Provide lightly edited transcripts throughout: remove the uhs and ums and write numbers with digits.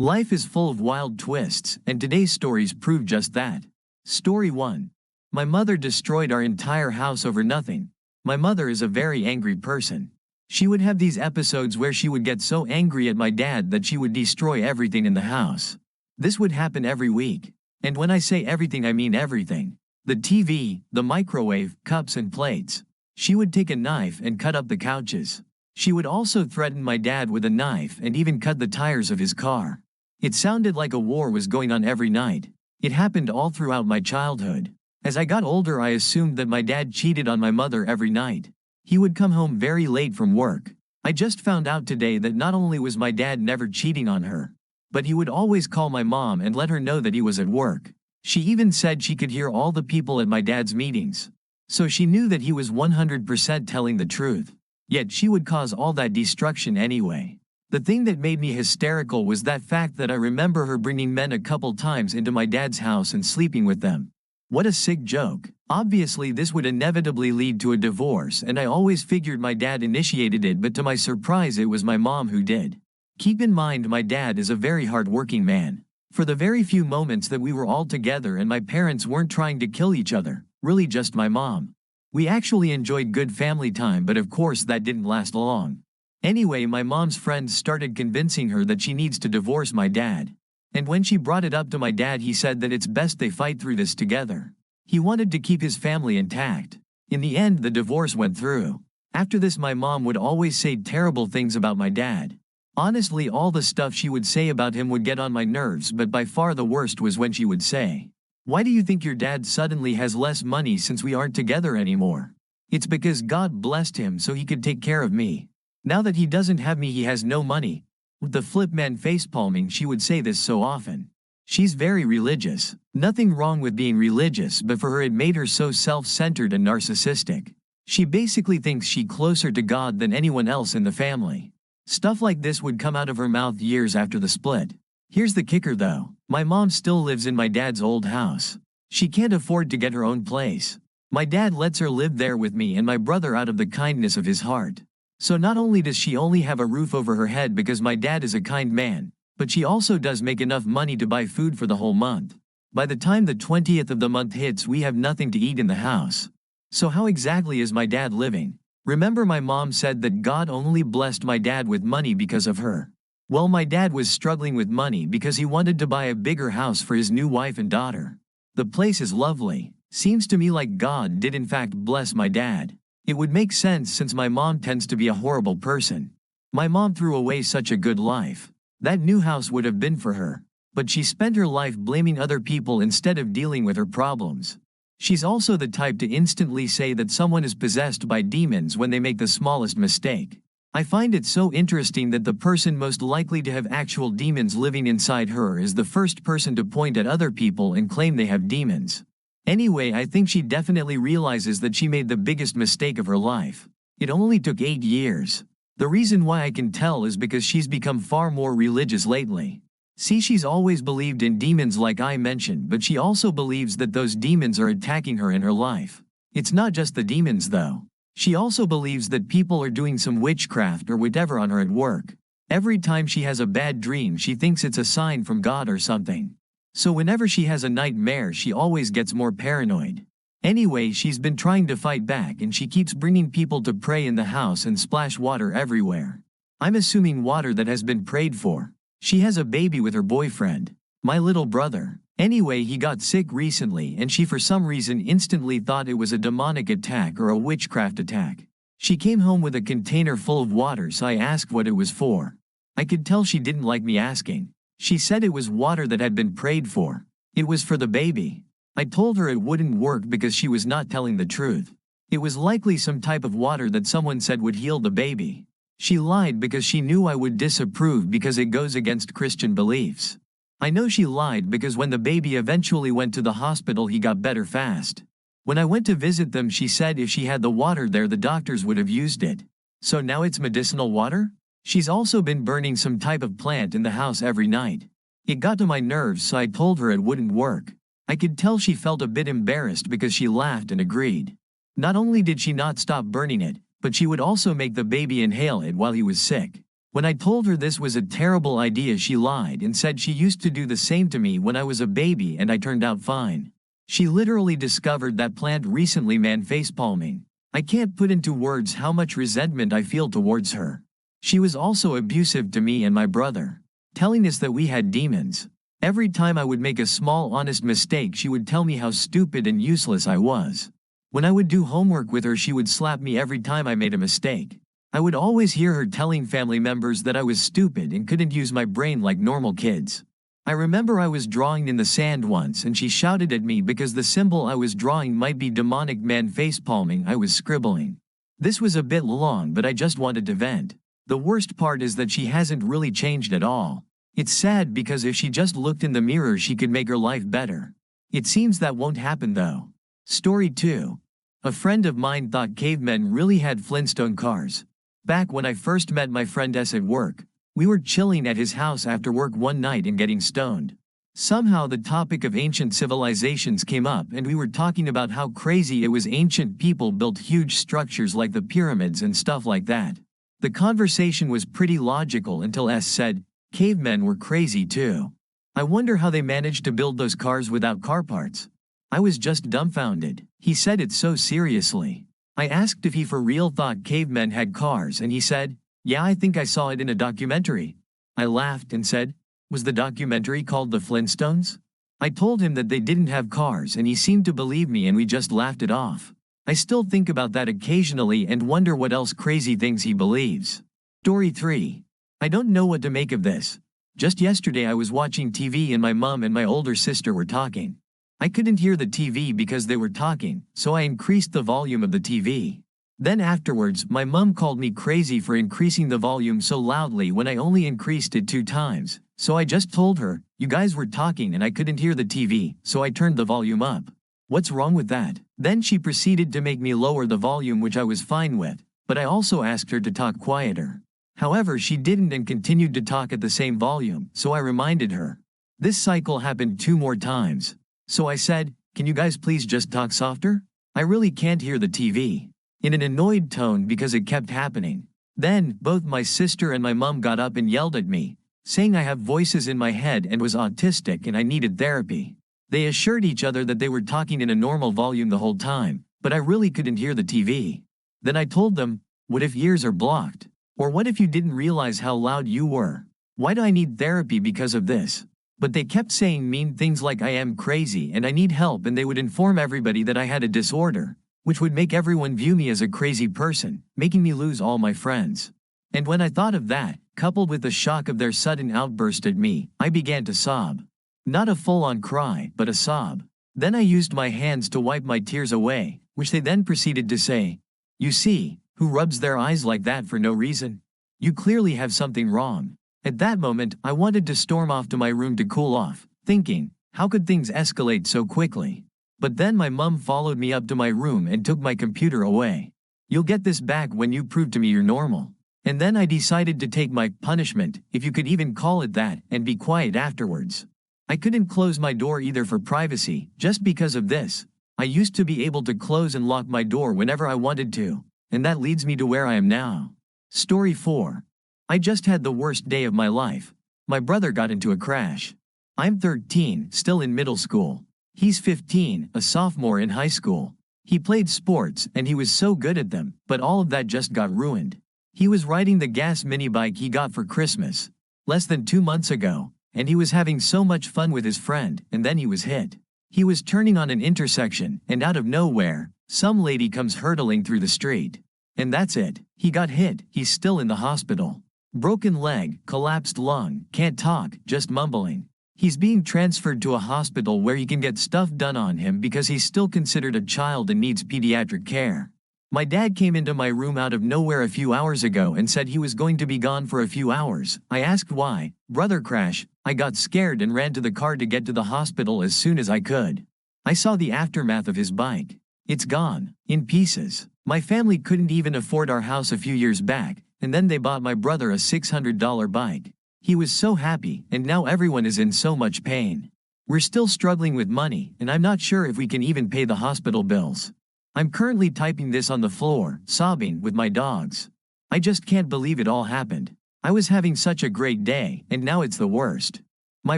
Life is full of wild twists, and today's stories prove just that. Story 1. My mother destroyed our entire house over nothing. My mother is a very angry person. She would have these episodes where she would get so angry at my dad that she would destroy everything in the house. This would happen every week. And when I say everything, I mean everything. The TV, the microwave, cups and plates. She would take a knife and cut up the couches. She would also threaten my dad with a knife and even cut the tires of his car. It sounded like a war was going on every night. It happened all throughout my childhood. As I got older, I assumed that my dad cheated on my mother every night. He would come home very late from work. I just found out today that not only was my dad never cheating on her, but he would always call my mom and let her know that he was at work. She even said she could hear all the people at my dad's meetings. So she knew that he was 100% telling the truth. Yet she would cause all that destruction anyway. The thing that made me hysterical was that fact that I remember her bringing men a couple times into my dad's house and sleeping with them. What a sick joke. Obviously this would inevitably lead to a divorce, and I always figured my dad initiated it, but to my surprise it was my mom who did. Keep in mind, my dad is a very hard-working man. For the very few moments that we were all together and my parents weren't trying to kill each other, really just my mom, we actually enjoyed good family time, but of course that didn't last long. Anyway, my mom's friends started convincing her that she needs to divorce my dad. And when she brought it up to my dad, he said that it's best they fight through this together. He wanted to keep his family intact. In the end, the divorce went through. After this, my mom would always say terrible things about my dad. Honestly, all the stuff she would say about him would get on my nerves, but by far the worst was when she would say, "Why do you think your dad suddenly has less money since we aren't together anymore? It's because God blessed him so he could take care of me. Now that he doesn't have me, he has no money." With the flip man facepalming, she would say this so often. She's very religious. Nothing wrong with being religious, but for her it made her so self-centered and narcissistic. She basically thinks she's closer to God than anyone else in the family. Stuff like this would come out of her mouth years after the split. Here's the kicker though. My mom still lives in my dad's old house. She can't afford to get her own place. My dad lets her live there with me and my brother out of the kindness of his heart. So not only does she only have a roof over her head because my dad is a kind man, but she also does make enough money to buy food for the whole month. By the time the 20th of the month hits, we have nothing to eat in the house. So how exactly is my dad living? Remember, my mom said that God only blessed my dad with money because of her. Well, my dad was struggling with money because he wanted to buy a bigger house for his new wife and daughter. The place is lovely. Seems to me like God did in fact bless my dad. It would make sense since my mom tends to be a horrible person. My mom threw away such a good life. That new house would have been for her. But she spent her life blaming other people instead of dealing with her problems. She's also the type to instantly say that someone is possessed by demons when they make the smallest mistake. I find it so interesting that the person most likely to have actual demons living inside her is the first person to point at other people and claim they have demons. Anyway, I think she definitely realizes that she made the biggest mistake of her life. It only took 8 years. The reason why I can tell is because she's become far more religious lately. See, she's always believed in demons like I mentioned, but she also believes that those demons are attacking her in her life. It's not just the demons though. She also believes that people are doing some witchcraft or whatever on her at work. Every time she has a bad dream, she thinks it's a sign from God or something. So whenever she has a nightmare, she always gets more paranoid. Anyway, she's been trying to fight back and she keeps bringing people to pray in the house and splash water everywhere. I'm assuming water that has been prayed for. She has a baby with her boyfriend, my little brother. Anyway, he got sick recently and she for some reason instantly thought it was a demonic attack or a witchcraft attack. She came home with a container full of water, so I asked what it was for. I could tell she didn't like me asking. She said it was water that had been prayed for. It was for the baby. I told her it wouldn't work because she was not telling the truth. It was likely some type of water that someone said would heal the baby. She lied because she knew I would disapprove because it goes against Christian beliefs. I know she lied because when the baby eventually went to the hospital, he got better fast. When I went to visit them, she said if she had the water there, the doctors would have used it. So now it's medicinal water? She's also been burning some type of plant in the house every night. It got to my nerves, so I told her it wouldn't work. I could tell she felt a bit embarrassed because she laughed and agreed. Not only did she not stop burning it, but she would also make the baby inhale it while he was sick. When I told her this was a terrible idea, she lied and said she used to do the same to me when I was a baby and I turned out fine. She literally discovered that plant recently, man, facepalming. I can't put into words how much resentment I feel towards her. She was also abusive to me and my brother, telling us that we had demons. Every time I would make a small honest mistake, she would tell me how stupid and useless I was. When I would do homework with her, she would slap me every time I made a mistake. I would always hear her telling family members that I was stupid and couldn't use my brain like normal kids. I remember I was drawing in the sand once and she shouted at me because the symbol I was drawing might be demonic man facepalming I was scribbling. This was a bit long, but I just wanted to vent. The worst part is that she hasn't really changed at all. It's sad because if she just looked in the mirror, she could make her life better. It seems that won't happen though. Story 2. A friend of mine thought cavemen really had Flintstone cars. Back when I first met my friend S at work, we were chilling at his house after work one night and getting stoned. Somehow the topic of ancient civilizations came up and we were talking about how crazy it was ancient people built huge structures like the pyramids and stuff like that. The conversation was pretty logical until S said, cavemen were crazy too. I wonder how they managed to build those cars without car parts. I was just dumbfounded. He said it so seriously. I asked if he for real thought cavemen had cars and he said, yeah, I think I saw it in a documentary. I laughed and said, was the documentary called The Flintstones? I told him that they didn't have cars and he seemed to believe me and we just laughed it off. I still think about that occasionally and wonder what else crazy things he believes. Story 3. I don't know what to make of this. Just yesterday I was watching TV and my mom and my older sister were talking. I couldn't hear the TV because they were talking, so I increased the volume of the TV. Then afterwards, my mom called me crazy for increasing the volume so loudly when I only increased it 2 times. So I just told her, you guys were talking and I couldn't hear the TV, so I turned the volume up. What's wrong with that? Then she proceeded to make me lower the volume, which I was fine with, but I also asked her to talk quieter. However, she didn't and continued to talk at the same volume, so I reminded her. This cycle happened 2 more times. So I said, can you guys please just talk softer? I really can't hear the TV. In an annoyed tone because it kept happening. Then, both my sister and my mom got up and yelled at me, saying I have voices in my head and was autistic and I needed therapy. They assured each other that they were talking in a normal volume the whole time, but I really couldn't hear the TV. Then I told them, what if ears are blocked? Or what if you didn't realize how loud you were? Why do I need therapy because of this? But they kept saying mean things like I am crazy and I need help, and they would inform everybody that I had a disorder, which would make everyone view me as a crazy person, making me lose all my friends. And when I thought of that, coupled with the shock of their sudden outburst at me, I began to sob. Not a full-on cry, but a sob. Then I used my hands to wipe my tears away, which they then proceeded to say, you see, who rubs their eyes like that for no reason? You clearly have something wrong. At that moment, I wanted to storm off to my room to cool off, thinking, how could things escalate so quickly? But then my mom followed me up to my room and took my computer away. You'll get this back when you prove to me you're normal. And then I decided to take my punishment, if you could even call it that, and be quiet afterwards. I couldn't close my door either for privacy, just because of this. I used to be able to close and lock my door whenever I wanted to, and that leads me to where I am now. Story 4. I just had the worst day of my life. My brother got into a crash. I'm 13, still in middle school. He's 15, a sophomore in high school. He played sports and he was so good at them, but all of that just got ruined. He was riding the gas mini bike he got for Christmas less than 2 months ago, and he was having so much fun with his friend, and then he was hit. He was turning on an intersection, and out of nowhere, some lady comes hurtling through the street. And that's it. He got hit. He's still in the hospital. Broken leg, collapsed lung, can't talk, just mumbling. He's being transferred to a hospital where he can get stuff done on him because he's still considered a child and needs pediatric care. My dad came into my room out of nowhere a few hours ago and said he was going to be gone for a few hours. I asked why. Brother crash. I got scared and ran to the car to get to the hospital as soon as I could. I saw the aftermath of his bike. It's gone, in pieces. My family couldn't even afford our house a few years back, and then they bought my brother a $600 bike. He was so happy, and now everyone is in so much pain. We're still struggling with money, and I'm not sure if we can even pay the hospital bills. I'm currently typing this on the floor, sobbing, with my dogs. I just can't believe it all happened. I was having such a great day, and now it's the worst. My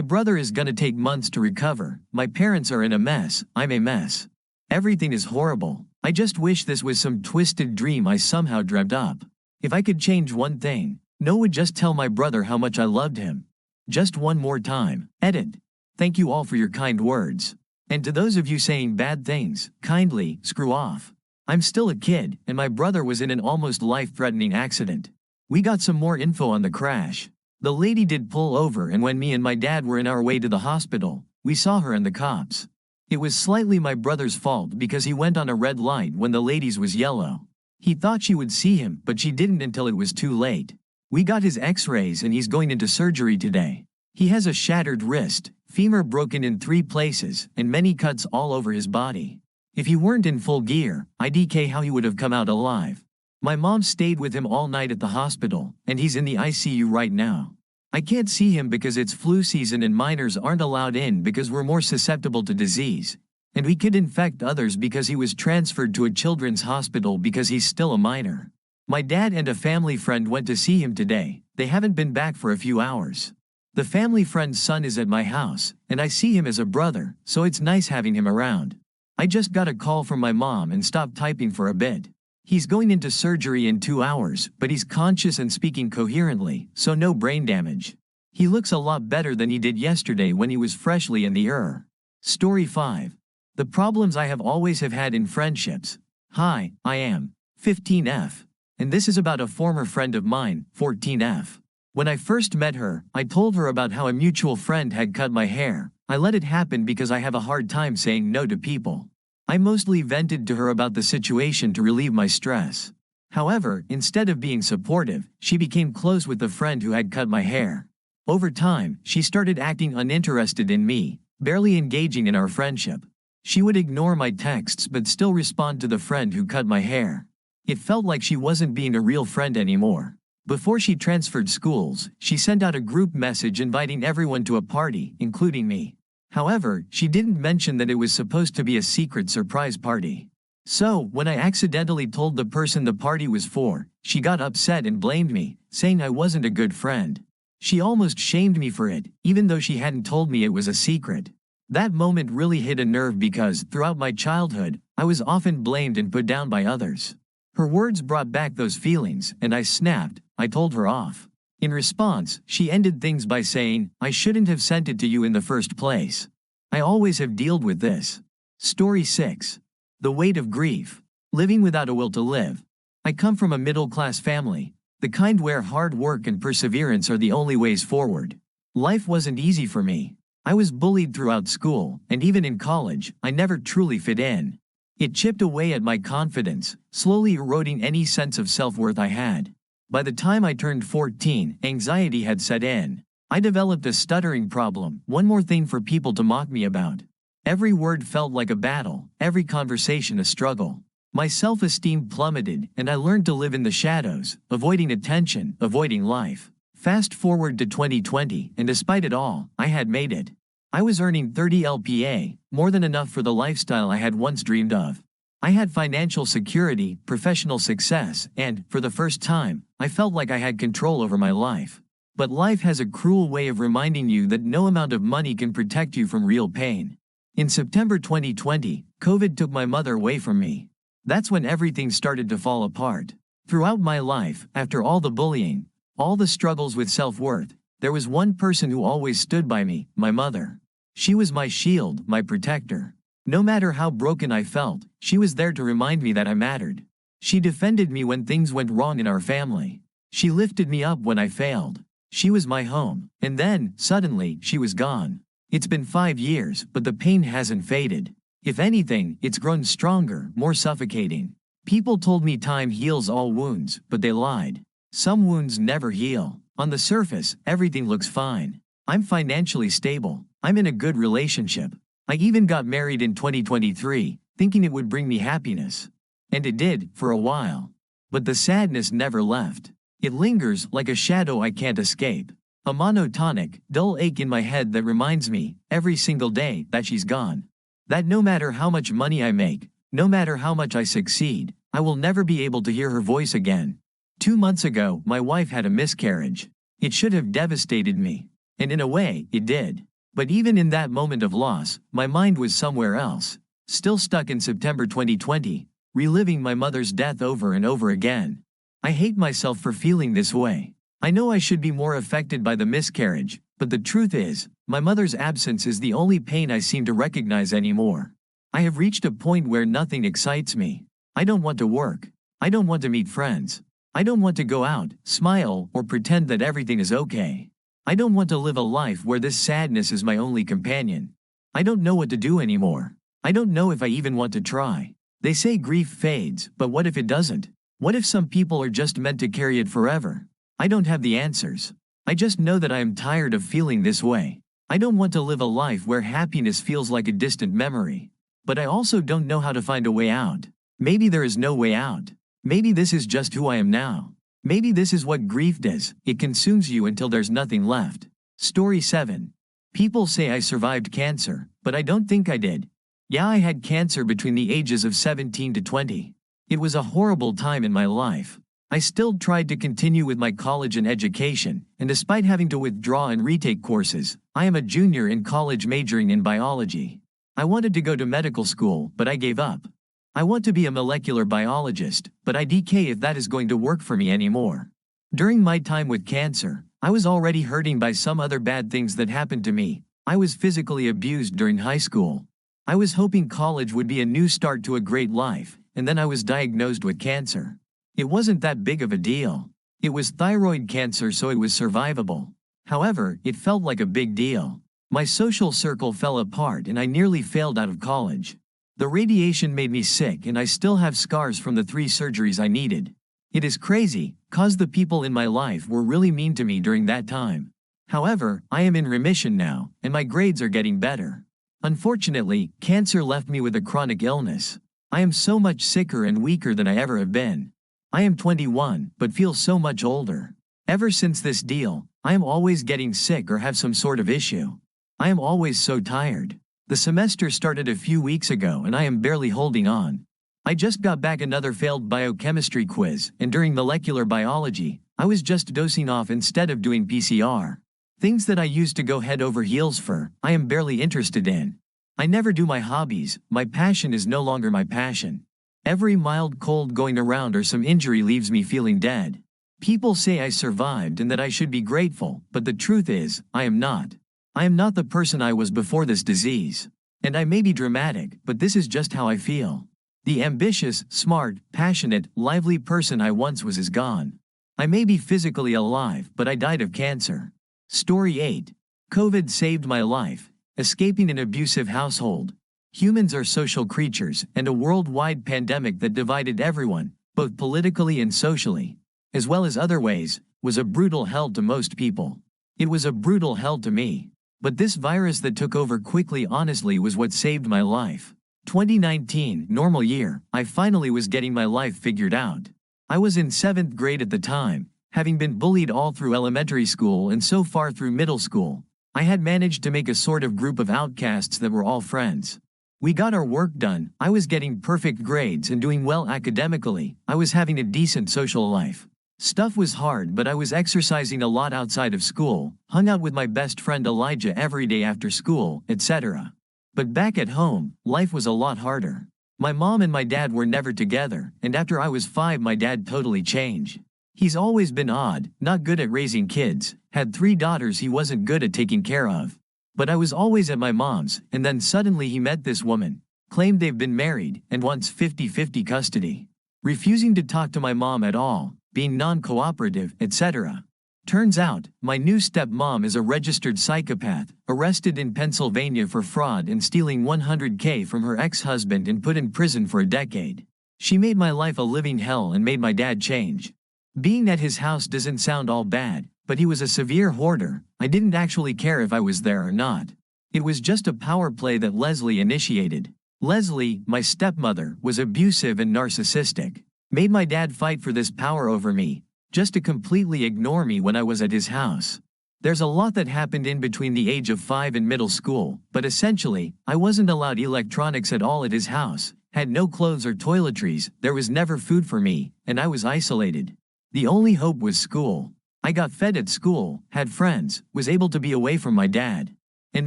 brother is gonna take months to recover, my parents are in a mess, I'm a mess. Everything is horrible. I just wish this was some twisted dream I somehow dreamt up. If I could change one thing, no would just tell my brother how much I loved him. Just one more time. Edit. Thank you all for your kind words. And to those of you saying bad things, kindly, screw off. I'm still a kid, and my brother was in an almost life-threatening accident. We got some more info on the crash. The lady did pull over, and when me and my dad were in our way to the hospital, we saw her and the cops. It was slightly my brother's fault because he went on a red light when the lady's was yellow. He thought she would see him, but she didn't until it was too late. We got his x-rays and he's going into surgery today. He has a shattered wrist, femur broken in 3 places, and many cuts all over his body. If he weren't in full gear, IDK how he would have come out alive. My mom stayed with him all night at the hospital, and he's in the ICU right now. I can't see him because it's flu season and minors aren't allowed in because we're more susceptible to disease. And we could infect others because he was transferred to a children's hospital because he's still a minor. My dad and a family friend went to see him today. They haven't been back for a few hours. The family friend's son is at my house, and I see him as a brother, so it's nice having him around. I just got a call from my mom and stopped typing for a bit. He's going into surgery in 2 hours, but he's conscious and speaking coherently, so no brain damage. He looks a lot better than he did yesterday when he was freshly in the ER. Story 5. The problems I have always have had in friendships. Hi, I am 15F. And this is about a former friend of mine, 14F. When I first met her, I told her about how a mutual friend had cut my hair. I let it happen because I have a hard time saying no to people. I mostly vented to her about the situation to relieve my stress. However, instead of being supportive, she became close with the friend who had cut my hair. Over time, she started acting uninterested in me, barely engaging in our friendship. She would ignore my texts but still respond to the friend who cut my hair. It felt like she wasn't being a real friend anymore. Before she transferred schools, she sent out a group message inviting everyone to a party, including me. However, she didn't mention that it was supposed to be a secret surprise party. So, when I accidentally told the person the party was for, she got upset and blamed me, saying I wasn't a good friend. She almost shamed me for it, even though she hadn't told me it was a secret. That moment really hit a nerve because, throughout my childhood, I was often blamed and put down by others. Her words brought back those feelings, and I snapped. I told her off. In response, she ended things by saying, I shouldn't have sent it to you in the first place. I always have dealt with this. Story 6. The weight of grief. Living without a will to live. I come from a middle-class family, the kind where hard work and perseverance are the only ways forward. Life wasn't easy for me. I was bullied throughout school, and even in college, I never truly fit in. It chipped away at my confidence, slowly eroding any sense of self-worth I had. By the time I turned 14, anxiety had set in. I developed a stuttering problem, one more thing for people to mock me about. Every word felt like a battle, every conversation a struggle. My self-esteem plummeted, and I learned to live in the shadows, avoiding attention, avoiding life. Fast forward to 2020, and despite it all, I had made it. I was earning 30 LPA, more than enough for the lifestyle I had once dreamed of. I had financial security, professional success, and, for the first time, I felt like I had control over my life. But life has a cruel way of reminding you that no amount of money can protect you from real pain. In September 2020, COVID took my mother away from me. That's when everything started to fall apart. Throughout my life, after all the bullying, all the struggles with self-worth, there was one person who always stood by me, my mother. She was my shield, my protector. No matter how broken I felt, she was there to remind me that I mattered. She defended me when things went wrong in our family. She lifted me up when I failed. She was my home, and then, suddenly, she was gone. It's been 5 years, but the pain hasn't faded. If anything, it's grown stronger, more suffocating. People told me time heals all wounds, but they lied. Some wounds never heal. On the surface, everything looks fine. I'm financially stable. I'm in a good relationship. I even got married in 2023, thinking it would bring me happiness. And it did, for a while. But the sadness never left. It lingers like a shadow I can't escape. A monotonic, dull ache in my head that reminds me, every single day, that she's gone. That no matter how much money I make, no matter how much I succeed, I will never be able to hear her voice again. 2 months ago, my wife had a miscarriage. It should have devastated me. And in a way, it did. But even in that moment of loss, my mind was somewhere else. Still stuck in September 2020, reliving my mother's death over and over again. I hate myself for feeling this way. I know I should be more affected by the miscarriage, but the truth is, my mother's absence is the only pain I seem to recognize anymore. I have reached a point where nothing excites me. I don't want to work. I don't want to meet friends. I don't want to go out, smile, or pretend that everything is okay. I don't want to live a life where this sadness is my only companion. I don't know what to do anymore. I don't know if I even want to try. They say grief fades, but what if it doesn't? What if some people are just meant to carry it forever? I don't have the answers. I just know that I am tired of feeling this way. I don't want to live a life where happiness feels like a distant memory. But I also don't know how to find a way out. Maybe there is no way out. Maybe this is just who I am now. Maybe this is what grief does, it consumes you until there's nothing left. Story 7. People say I survived cancer, but I don't think I did. Yeah, I had cancer between the ages of 17 to 20. It was a horrible time in my life. I still tried to continue with my college and education, and despite having to withdraw and retake courses, I am a junior in college majoring in biology. I wanted to go to medical school, but I gave up. I want to be a molecular biologist, but I DK if that is going to work for me anymore. During my time with cancer, I was already hurting by some other bad things that happened to me. I was physically abused during high school. I was hoping college would be a new start to a great life, and then I was diagnosed with cancer. It wasn't that big of a deal. It was thyroid cancer, so it was survivable. However, it felt like a big deal. My social circle fell apart and I nearly failed out of college. The radiation made me sick and I still have scars from the 3 surgeries I needed. It is crazy, cause the people in my life were really mean to me during that time. However, I am in remission now, and my grades are getting better. Unfortunately, cancer left me with a chronic illness. I am so much sicker and weaker than I ever have been. I am 21, but feel so much older. Ever since this deal, I am always getting sick or have some sort of issue. I am always so tired. The semester started a few weeks ago and I am barely holding on. I just got back another failed biochemistry quiz, and during molecular biology, I was just dosing off instead of doing PCR. Things that I used to go head over heels for, I am barely interested in. I never do my hobbies, my passion is no longer my passion. Every mild cold going around or some injury leaves me feeling dead. People say I survived and that I should be grateful, but the truth is, I am not. I am not the person I was before this disease. And I may be dramatic, but this is just how I feel. The ambitious, smart, passionate, lively person I once was is gone. I may be physically alive, but I died of cancer. Story 8. COVID saved my life. Escaping an abusive household. Humans are social creatures, and a worldwide pandemic that divided everyone, both politically and socially, as well as other ways, was a brutal hell to most people. It was a brutal hell to me. But this virus that took over quickly honestly was what saved my life. 2019, normal year, I finally was getting my life figured out. I was in 7th grade at the time, having been bullied all through elementary school and so far through middle school. I had managed to make a sort of group of outcasts that were all friends. We got our work done, I was getting perfect grades and doing well academically, I was having a decent social life. Stuff was hard, but I was exercising a lot outside of school, hung out with my best friend Elijah every day after school, etc. But back at home, life was a lot harder. My mom and my dad were never together, and after I was 5 my dad totally changed. He's always been odd, not good at raising kids, had 3 daughters he wasn't good at taking care of. But I was always at my mom's, and then suddenly he met this woman, claimed they've been married, and wants 50-50 custody. Refusing to talk to my mom at all, being non-cooperative, etc. Turns out, my new stepmom is a registered psychopath, arrested in Pennsylvania for fraud and stealing $100K from her ex-husband and put in prison for a decade. She made my life a living hell and made my dad change. Being at his house doesn't sound all bad, but he was a severe hoarder. I didn't actually care if I was there or not. It was just a power play that Leslie initiated. Leslie, my stepmother, was abusive and narcissistic. Made my dad fight for this power over me, just to completely ignore me when I was at his house. There's a lot that happened in between the age of 5 and middle school, but essentially, I wasn't allowed electronics at all at his house, had no clothes or toiletries, there was never food for me, and I was isolated. The only hope was school. I got fed at school, had friends, was able to be away from my dad. And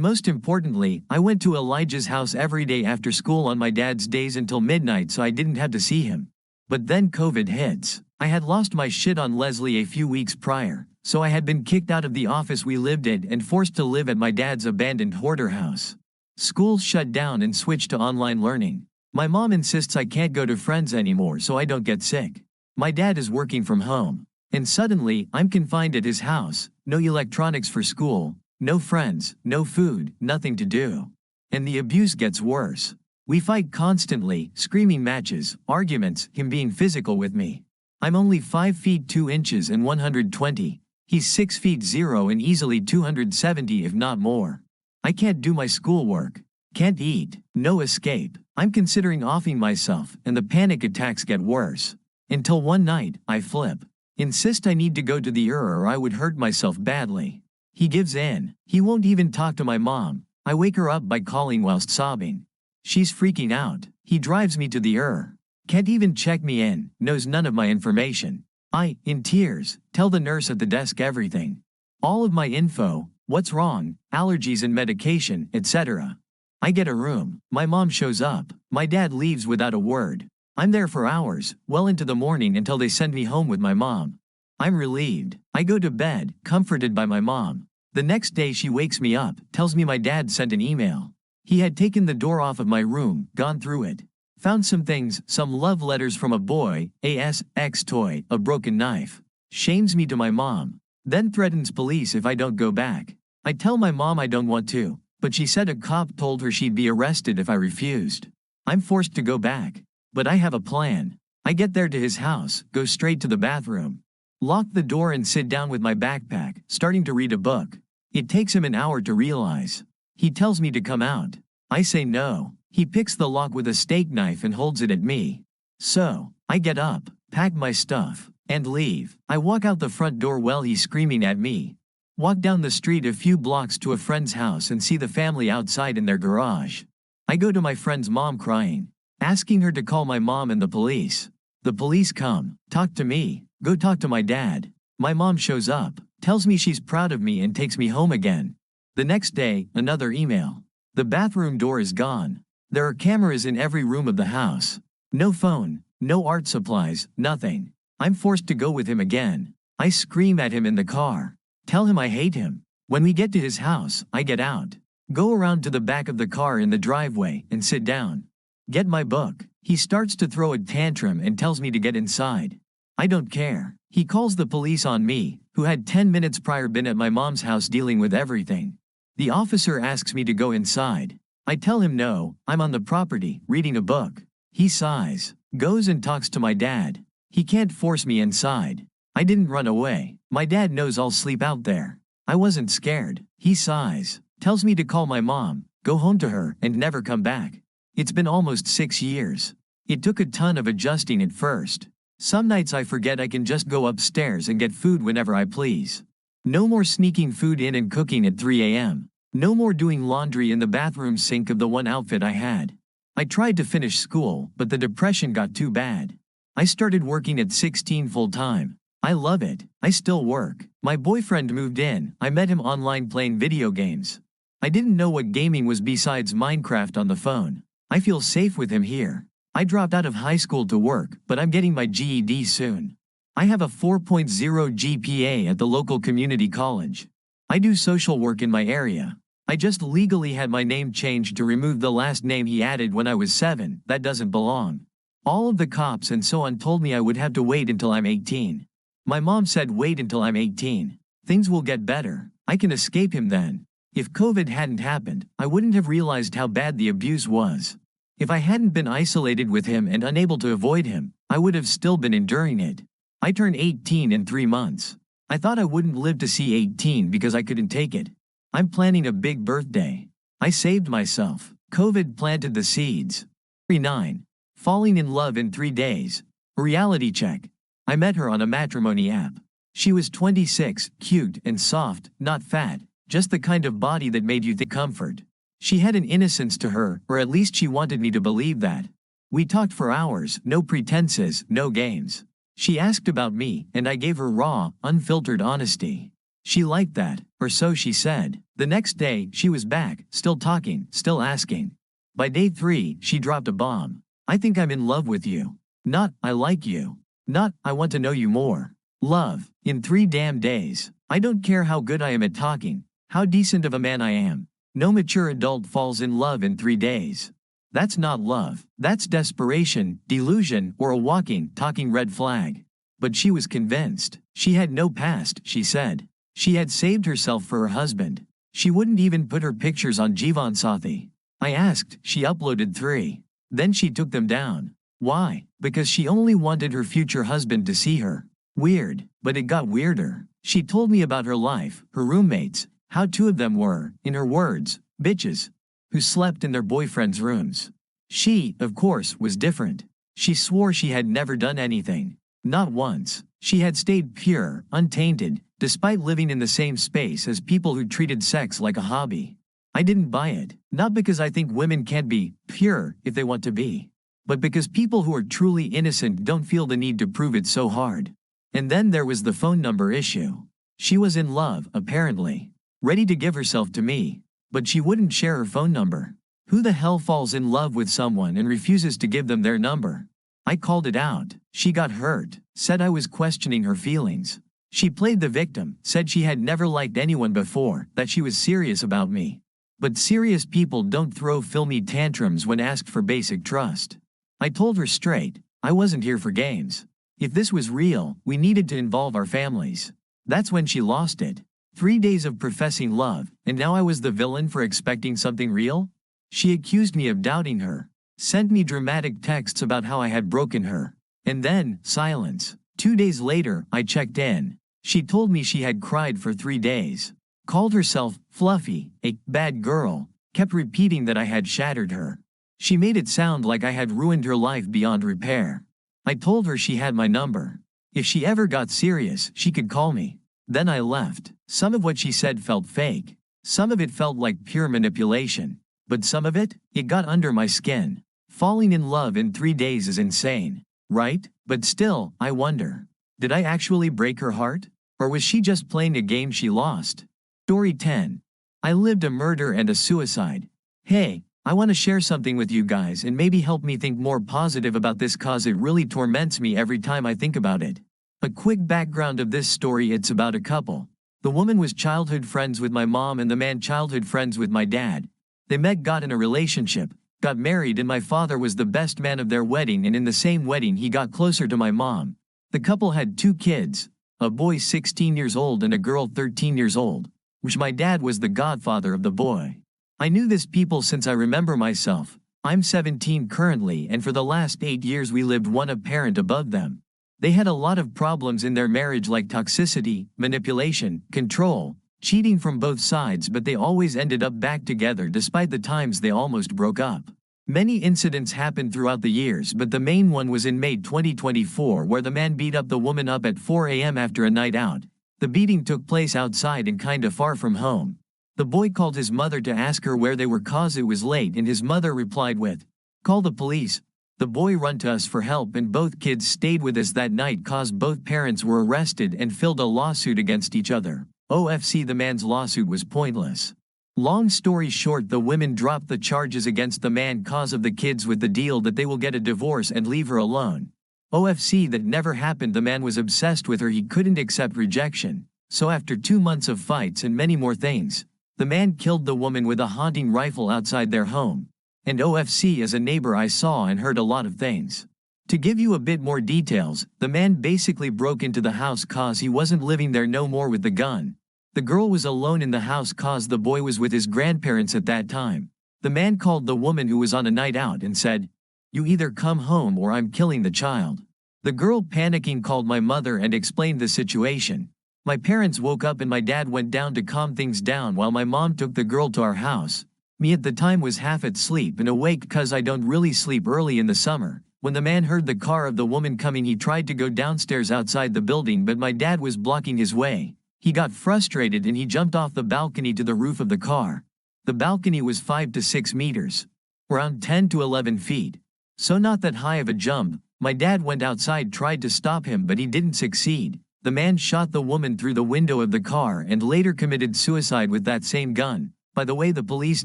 most importantly, I went to Elijah's house every day after school on my dad's days until midnight so I didn't have to see him. But then COVID hits. I had lost my shit on Leslie a few weeks prior, so I had been kicked out of the office we lived in and forced to live at my dad's abandoned hoarder house. School shut down and switched to online learning. My mom insists I can't go to friends anymore so I don't get sick. My dad is working from home. And suddenly, I'm confined at his house, no electronics for school, no friends, no food, nothing to do. And the abuse gets worse. We fight constantly, screaming matches, arguments, him being physical with me. I'm only 5 feet 2 inches and 120. He's 6 feet 0 and easily 270 if not more. I can't do my schoolwork. Can't eat. No escape. I'm considering offing myself and the panic attacks get worse. Until one night, I flip. Insist I need to go to the ER or I would hurt myself badly. He gives in. He won't even talk to my mom. I wake her up by calling whilst sobbing. She's freaking out. He drives me to the ER. Can't even check me in, knows none of my information. I, in tears, tell the nurse at the desk everything. All of my info, what's wrong, allergies and medication, etc. I get a room. My mom shows up. My dad leaves without a word. I'm there for hours, well into the morning until they send me home with my mom. I'm relieved. I go to bed, comforted by my mom. The next day she wakes me up, tells me my dad sent an email. He had taken the door off of my room, gone through it. Found some things, some love letters from a boy, a ex toy, a broken knife. Shames me to my mom. Then threatens police if I don't go back. I tell my mom I don't want to, but she said a cop told her she'd be arrested if I refused. I'm forced to go back. But I have a plan. I get there to his house, go straight to the bathroom. Lock the door and sit down with my backpack, starting to read a book. It takes him an hour to realize. He tells me to come out. I say no. He picks the lock with a steak knife and holds it at me. So, I get up, pack my stuff, and leave. I walk out the front door while he's screaming at me. Walk down the street a few blocks to a friend's house and see the family outside in their garage. I go to my friend's mom crying, asking her to call my mom and the police. The police come, talk to me, go talk to my dad. My mom shows up, tells me she's proud of me and takes me home again. The next day, another email. The bathroom door is gone. There are cameras in every room of the house. No phone, no art supplies, nothing. I'm forced to go with him again. I scream at him in the car. Tell him I hate him. When we get to his house, I get out. Go around to the back of the car in the driveway and sit down. Get my book. He starts to throw a tantrum and tells me to get inside. I don't care. He calls the police on me, who had 10 minutes prior been at my mom's house dealing with everything. The officer asks me to go inside. I tell him no, I'm on the property, reading a book. He sighs, goes and talks to my dad. He can't force me inside. I didn't run away. My dad knows I'll sleep out there. I wasn't scared. He sighs, tells me to call my mom, go home to her, and never come back. It's been almost 6 years. It took a ton of adjusting at first. Some nights I forget I can just go upstairs and get food whenever I please. No more sneaking food in and cooking at 3 a.m. No more doing laundry in the bathroom sink of the one outfit I had. I tried to finish school, but the depression got too bad. I started working at 16 full-time. I love it. I still work. My boyfriend moved in. I met him online playing video games. I didn't know what gaming was besides Minecraft on the phone. I feel safe with him here. I dropped out of high school to work, but I'm getting my GED soon. I have a 4.0 GPA at the local community college. I do social work in my area. I just legally had my name changed to remove the last name he added when I was 7, that doesn't belong. All of the cops and so on told me I would have to wait until I'm 18. My mom said wait until I'm 18. Things will get better. I can escape him then. If COVID hadn't happened, I wouldn't have realized how bad the abuse was. If I hadn't been isolated with him and unable to avoid him, I would have still been enduring it. I turned 18 in 3 months. I thought I wouldn't live to see 18 because I couldn't take it. I'm planning a big birthday. I saved myself. COVID planted the seeds. 9. Falling in love in 3 days. A reality check. I met her on a matrimony app. She was 26, cute and soft, not fat, just the kind of body that made you think comfort. She had an innocence to her, or at least she wanted me to believe that. We talked for hours, no pretenses, no games. She asked about me, and I gave her raw, unfiltered honesty. She liked that, or so she said. The next day, she was back, still talking, still asking. By day 3, she dropped a bomb. I think I'm in love with you. Not, I like you. Not, I want to know you more. Love, in 3 damn days. I don't care how good I am at talking, how decent of a man I am. No mature adult falls in love in 3 days. That's not love. That's desperation, delusion, or a walking, talking red flag. But she was convinced. She had no past, she said. She had saved herself for her husband. She wouldn't even put her pictures on Jeevansathi. I asked, she uploaded 3. Then she took them down. Why? Because she only wanted her future husband to see her. Weird, but it got weirder. She told me about her life, her roommates, how 2 of them were, in her words, bitches, who slept in their boyfriends' rooms. She, of course, was different. She swore she had never done anything. Not once. She had stayed pure, untainted, despite living in the same space as people who treated sex like a hobby. I didn't buy it, not because I think women can't be pure if they want to be, but because people who are truly innocent don't feel the need to prove it so hard. And then there was the phone number issue. She was in love, apparently, ready to give herself to me, but she wouldn't share her phone number. Who the hell falls in love with someone and refuses to give them their number? I called it out. She got hurt, said I was questioning her feelings. She played the victim, said she had never liked anyone before, that she was serious about me. But serious people don't throw filmy tantrums when asked for basic trust. I told her straight, I wasn't here for games. If this was real, we needed to involve our families. That's when she lost it. 3 days of professing love, and now I was the villain for expecting something real? She accused me of doubting her, sent me dramatic texts about how I had broken her. And then, silence. 2 days later, I checked in. She told me she had cried for 3 days. Called herself Fluffy, a bad girl, kept repeating that I had shattered her. She made it sound like I had ruined her life beyond repair. I told her she had my number. If she ever got serious, she could call me. Then I left. Some of what she said felt fake. Some of it felt like pure manipulation. But some of it got under my skin. Falling in love in 3 days is insane, right? But still, I wonder. Did I actually break her heart? Or was she just playing a game she lost? Story 10. I lived a murder and a suicide. Hey, I want to share something with you guys and maybe help me think more positive about this cause it really torments me every time I think about it. A quick background of this story: it's about a couple. The woman was childhood friends with my mom and the man childhood friends with my dad. They met, got in a relationship, got married, and my father was the best man of their wedding, and in the same wedding he got closer to my mom. The couple had 2 kids, a boy 16 years old and a girl 13 years old, which my dad was the godfather of the boy. I knew this people since I remember myself. I'm 17 currently, and for the last 8 years we lived one apparent above them. They had a lot of problems in their marriage, like toxicity, manipulation, control, cheating from both sides, but they always ended up back together despite the times they almost broke up. Many incidents happened throughout the years, but the main one was in May 2024, where the man beat up the woman up at 4 a.m. after a night out. The beating took place outside and kinda far from home. The boy called his mother to ask her where they were cause it was late, and his mother replied with, "Call the police." The boy run to us for help, and both kids stayed with us that night cause both parents were arrested and filed a lawsuit against each other. OFC, the man's lawsuit was pointless. Long story short, the women dropped the charges against the man cause of the kids with the deal that they will get a divorce and leave her alone. OFC, that never happened. The man was obsessed with her, he couldn't accept rejection. So after 2 months of fights and many more things, the man killed the woman with a hunting rifle outside their home. And OFC, as a neighbor, I saw and heard a lot of things. To give you a bit more details, the man basically broke into the house cause he wasn't living there no more with the gun. The girl was alone in the house cause the boy was with his grandparents at that time. The man called the woman who was on a night out and said, "You either come home or I'm killing the child." The girl, panicking, called my mother and explained the situation. My parents woke up and my dad went down to calm things down while my mom took the girl to our house. Me at the time was half asleep and awake cause I don't really sleep early in the summer. When the man heard the car of the woman coming, he tried to go downstairs outside the building, but my dad was blocking his way. He got frustrated and he jumped off the balcony to the roof of the car. The balcony was 5 to 6 meters, around 10 to 11 feet. So not that high of a jump, My dad went outside, tried to stop him, but he didn't succeed. The man shot the woman through the window of the car and later committed suicide with that same gun. By the way, the police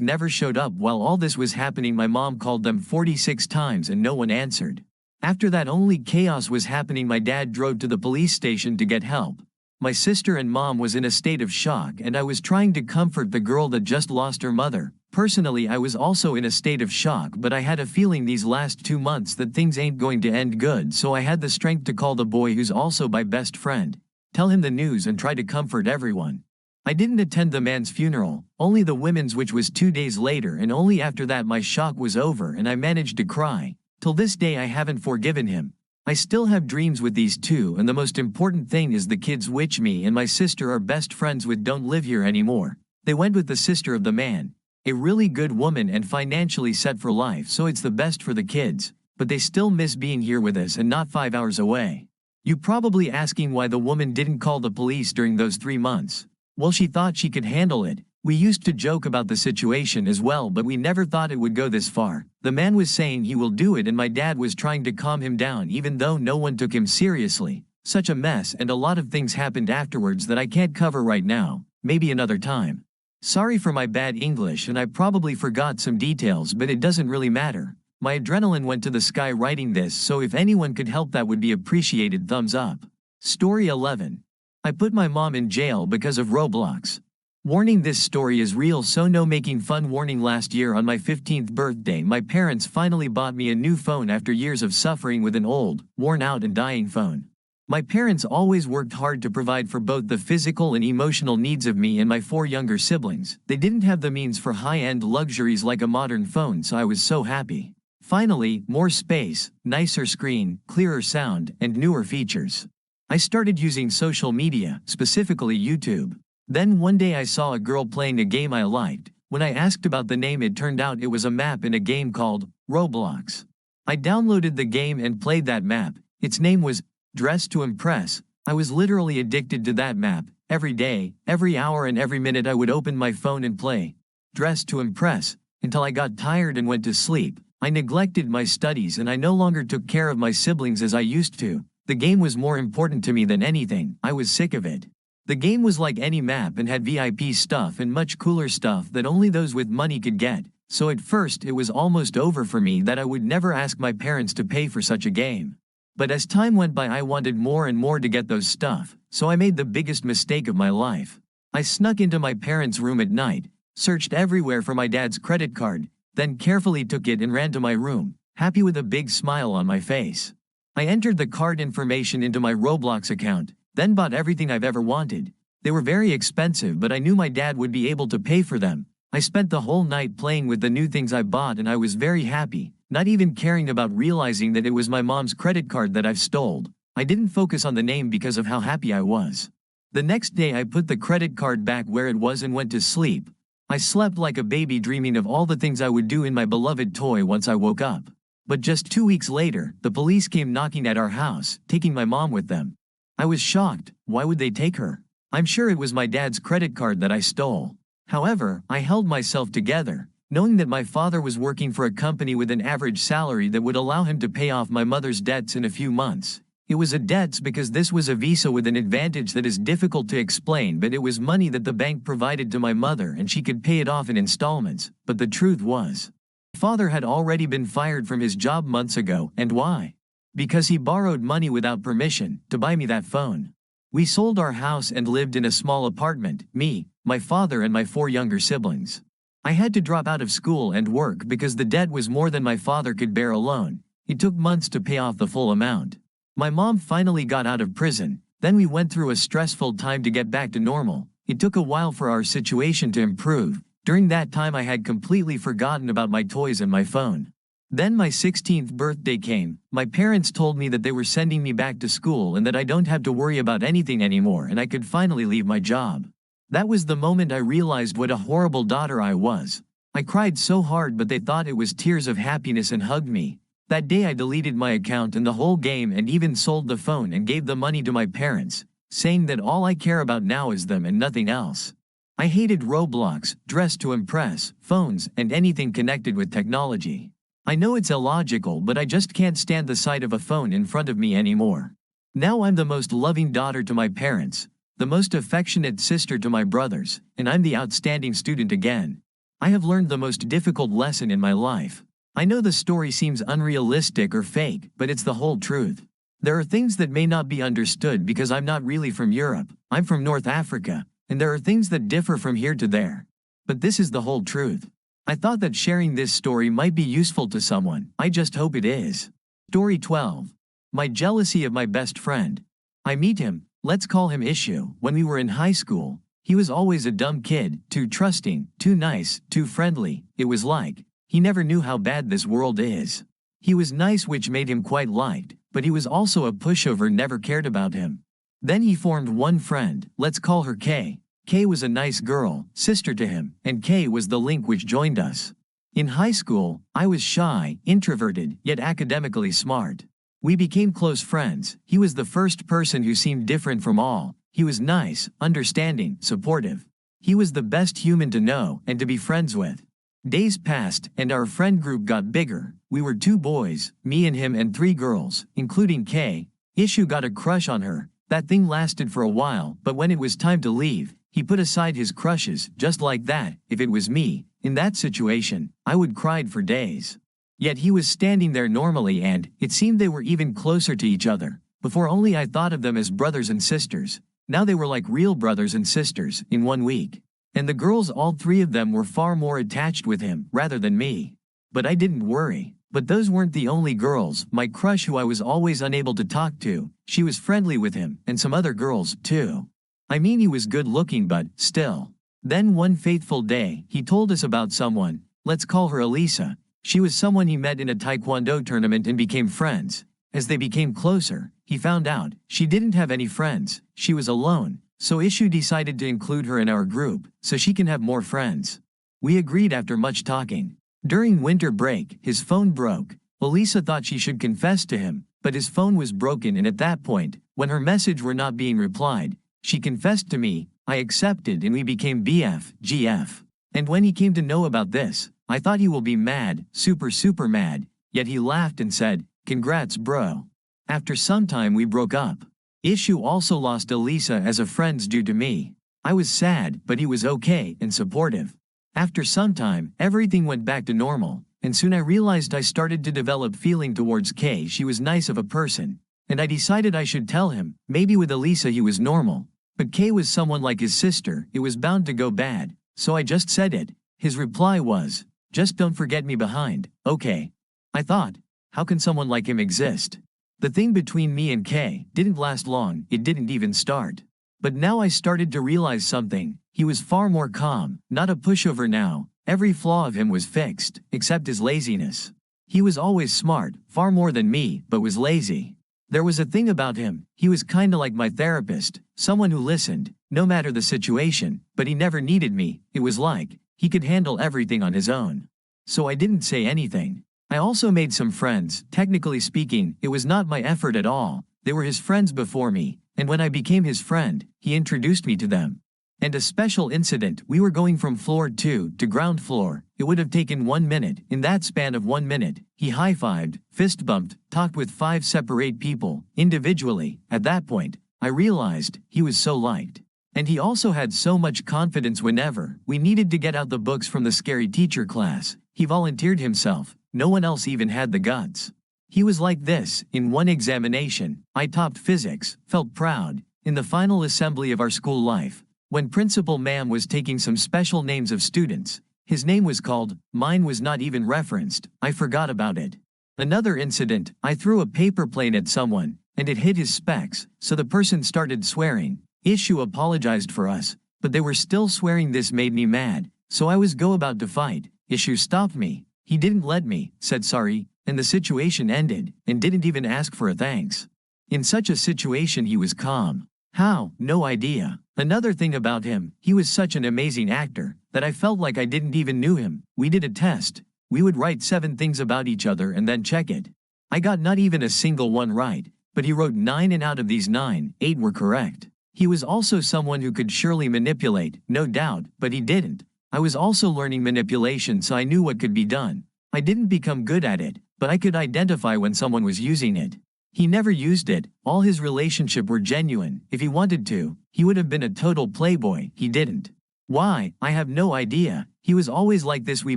never showed up while all this was happening. My mom called them 46 times and no one answered. After that, only chaos was happening. My dad drove to the police station to get help. My sister and mom was in a state of shock and I was trying to comfort the girl that just lost her mother. Personally, I was also in a state of shock, but I had a feeling these last 2 months that things ain't going to end good, so I had the strength to call the boy who's also my best friend, tell him the news and try to comfort everyone. I didn't attend the man's funeral, only the women's, which was 2 days later, and only after that my shock was over and I managed to cry. Till this day I haven't forgiven him. I still have dreams with these two, and the most important thing is the kids, which me and my sister are best friends with, don't live here anymore. They went with the sister of the man, a really good woman and financially set for life, so it's the best for the kids, but they still miss being here with us and not 5 hours away. You probably asking why the woman didn't call the police during those 3 months. Well, she thought she could handle it. We used to joke about the situation as well, but we never thought it would go this far. The man was saying he will do it and my dad was trying to calm him down even though no one took him seriously. Such a mess, and a lot of things happened afterwards that I can't cover right now, maybe another time. Sorry for my bad English and I probably forgot some details, but it doesn't really matter. My adrenaline went to the sky writing this, so if anyone could help that would be appreciated. Thumbs up. Story 11. I put my mom in jail because of Roblox. Warning: this story is real, so no making fun. Warning: last year on my 15th birthday my parents finally bought me a new phone after years of suffering with an old, worn out and dying phone. My parents always worked hard to provide for both the physical and emotional needs of me and my 4 younger siblings. They didn't have the means for high-end luxuries like a modern phone, so I was so happy. Finally, more space, nicer screen, clearer sound, and newer features. I started using social media, specifically YouTube. Then one day I saw a girl playing a game I liked. When I asked about the name, it turned out it was a map in a game called Roblox. I downloaded the game and played that map. Its name was Dress to Impress. I was literally addicted to that map. Every day, every hour and every minute I would open my phone and play Dress to Impress until I got tired and went to sleep. I neglected my studies and I no longer took care of my siblings as I used to. The game was more important to me than anything. I was sick of it. The game was like any map and had VIP stuff and much cooler stuff that only those with money could get. So at first it was almost over for me that I would never ask my parents to pay for such a game. But as time went by I wanted more and more to get those stuff, so I made the biggest mistake of my life. I snuck into my parents' room at night, searched everywhere for my dad's credit card, then carefully took it and ran to my room, happy with a big smile on my face. I entered the card information into my Roblox account, then bought everything I've ever wanted. They were very expensive, but I knew my dad would be able to pay for them. I spent the whole night playing with the new things I bought and I was very happy, not even caring about realizing that it was my mom's credit card that I've stole. I didn't focus on the name because of how happy I was. The next day I put the credit card back where it was and went to sleep. I slept like a baby, dreaming of all the things I would do in my beloved toy once I woke up. But just 2 weeks later, the police came knocking at our house, taking my mom with them. I was shocked. Why would they take her? I'm sure it was my dad's credit card that I stole. However, I held myself together, knowing that my father was working for a company with an average salary that would allow him to pay off my mother's debts in a few months. It was a debts because this was a visa with an advantage that is difficult to explain, but it was money that the bank provided to my mother and she could pay it off in installments. But the truth was, my father had already been fired from his job months ago. And why? Because he borrowed money without permission to buy me that phone. We sold our house and lived in a small apartment, me, my father and my 4 younger siblings. I had to drop out of school and work because the debt was more than my father could bear alone. It took months to pay off the full amount. My mom finally got out of prison, then we went through a stressful time to get back to normal. It took a while for our situation to improve. During that time I had completely forgotten about my toys and my phone. Then my 16th birthday came. My parents told me that they were sending me back to school and that I don't have to worry about anything anymore and I could finally leave my job. That was the moment I realized what a horrible daughter I was. I cried so hard, but they thought it was tears of happiness and hugged me. That day I deleted my account and the whole game and even sold the phone and gave the money to my parents, saying that all I care about now is them and nothing else. I hated Roblox, Dress to Impress, phones, and anything connected with technology. I know it's illogical, but I just can't stand the sight of a phone in front of me anymore. Now I'm the most loving daughter to my parents, the most affectionate sister to my brothers, and I'm the outstanding student again. I have learned the most difficult lesson in my life. I know the story seems unrealistic or fake, but it's the whole truth. There are things that may not be understood because I'm not really from Europe, I'm from North Africa, and there are things that differ from here to there. But this is the whole truth. I thought that sharing this story might be useful to someone. I just hope it is. Story 12. My jealousy of my best friend. I meet him, let's call him Issue, when we were in high school. He was always a dumb kid, too trusting, too nice, too friendly. It was like, he never knew how bad this world is. He was nice, which made him quite liked, but he was also a pushover, never cared about him. Then he formed one friend, let's call her Kay. Kay was a nice girl, sister to him, and Kay was the link which joined us. In high school, I was shy, introverted, yet academically smart. We became close friends. He was the first person who seemed different from all. He was nice, understanding, supportive. He was the best human to know and to be friends with. Days passed, and our friend group got bigger. We were 2 boys, me and him, and 3 girls, including Kay. Issue got a crush on her. That thing lasted for a while, but when it was time to leave, he put aside his crushes, just like that. If it was me, in that situation, I would cry for days. Yet he was standing there normally, and it seemed they were even closer to each other. Before only I thought of them as brothers and sisters. Now they were like real brothers and sisters, in 1 week. And the girls, all 3 of them, were far more attached with him, rather than me. But I didn't worry. But those weren't the only girls. My crush, who I was always unable to talk to, she was friendly with him, and some other girls, too. I mean, he was good looking, but still. Then one fateful day, he told us about someone, let's call her Elisa. She was someone he met in a taekwondo tournament and became friends. As they became closer, he found out she didn't have any friends, she was alone, so Issue decided to include her in our group, so she can have more friends. We agreed after much talking. During winter break, his phone broke. Elisa thought she should confess to him, but his phone was broken, and at that point, when her message were not being replied, she confessed to me, I accepted, and we became BF, GF. And when he came to know about this, I thought he will be mad, super mad, yet he laughed and said, congrats bro. After some time we broke up. Issue also lost Elisa as a friend due to me. I was sad, but he was okay and supportive. After some time, everything went back to normal, and soon I realized I started to develop feeling towards Kay. She was nice of a person, and I decided I should tell him. Maybe with Elisa he was normal, but Kay was someone like his sister, it was bound to go bad, so I just said it. His reply was, just don't forget me behind, okay? I thought, how can someone like him exist? The thing between me and Kay didn't last long, it didn't even start. But now I started to realize something. He was far more calm, not a pushover now. Every flaw of him was fixed, except his laziness. He was always smart, far more than me, but was lazy. There was a thing about him, he was kinda like my therapist, someone who listened, no matter the situation, but he never needed me. It was like, he could handle everything on his own. So I didn't say anything. I also made some friends. Technically speaking, it was not my effort at all. They were his friends before me, and when I became his friend, he introduced me to them. And a special incident, we were going from floor 2 to ground floor. It would have taken 1 minute. In that span of 1 minute, he high-fived, fist-bumped, talked with 5 separate people, individually. At that point, I realized he was so liked. And he also had so much confidence. Whenever we needed to get out the books from the scary teacher class, he volunteered himself. No one else even had the guts. He was like this. In one examination, I topped physics, felt proud. In the final assembly of our school life, when Principal Ma'am was taking some special names of students, his name was called, mine was not even referenced. I forgot about it. Another incident, I threw a paper plane at someone, and it hit his specs, so the person started swearing. Issue apologized for us, but they were still swearing. This made me mad, so I was about to fight. Issue stopped me. He didn't let me, said sorry, and the situation ended, and didn't even ask for a thanks. In such a situation he was calm. How? No idea. Another thing about him, he was such an amazing actor, that I felt like I didn't even knew him. We did a test. We would write 7 things about each other and then check it. I got not even a single one right, but he wrote 9, and out of these 9, 8 were correct. He was also someone who could surely manipulate, no doubt, but he didn't. I was also learning manipulation, so I knew what could be done. I didn't become good at it, but I could identify when someone was using it. He never used it, all his relationship were genuine. If he wanted to, he would have been a total playboy, he didn't. Why, I have no idea, he was always like this. We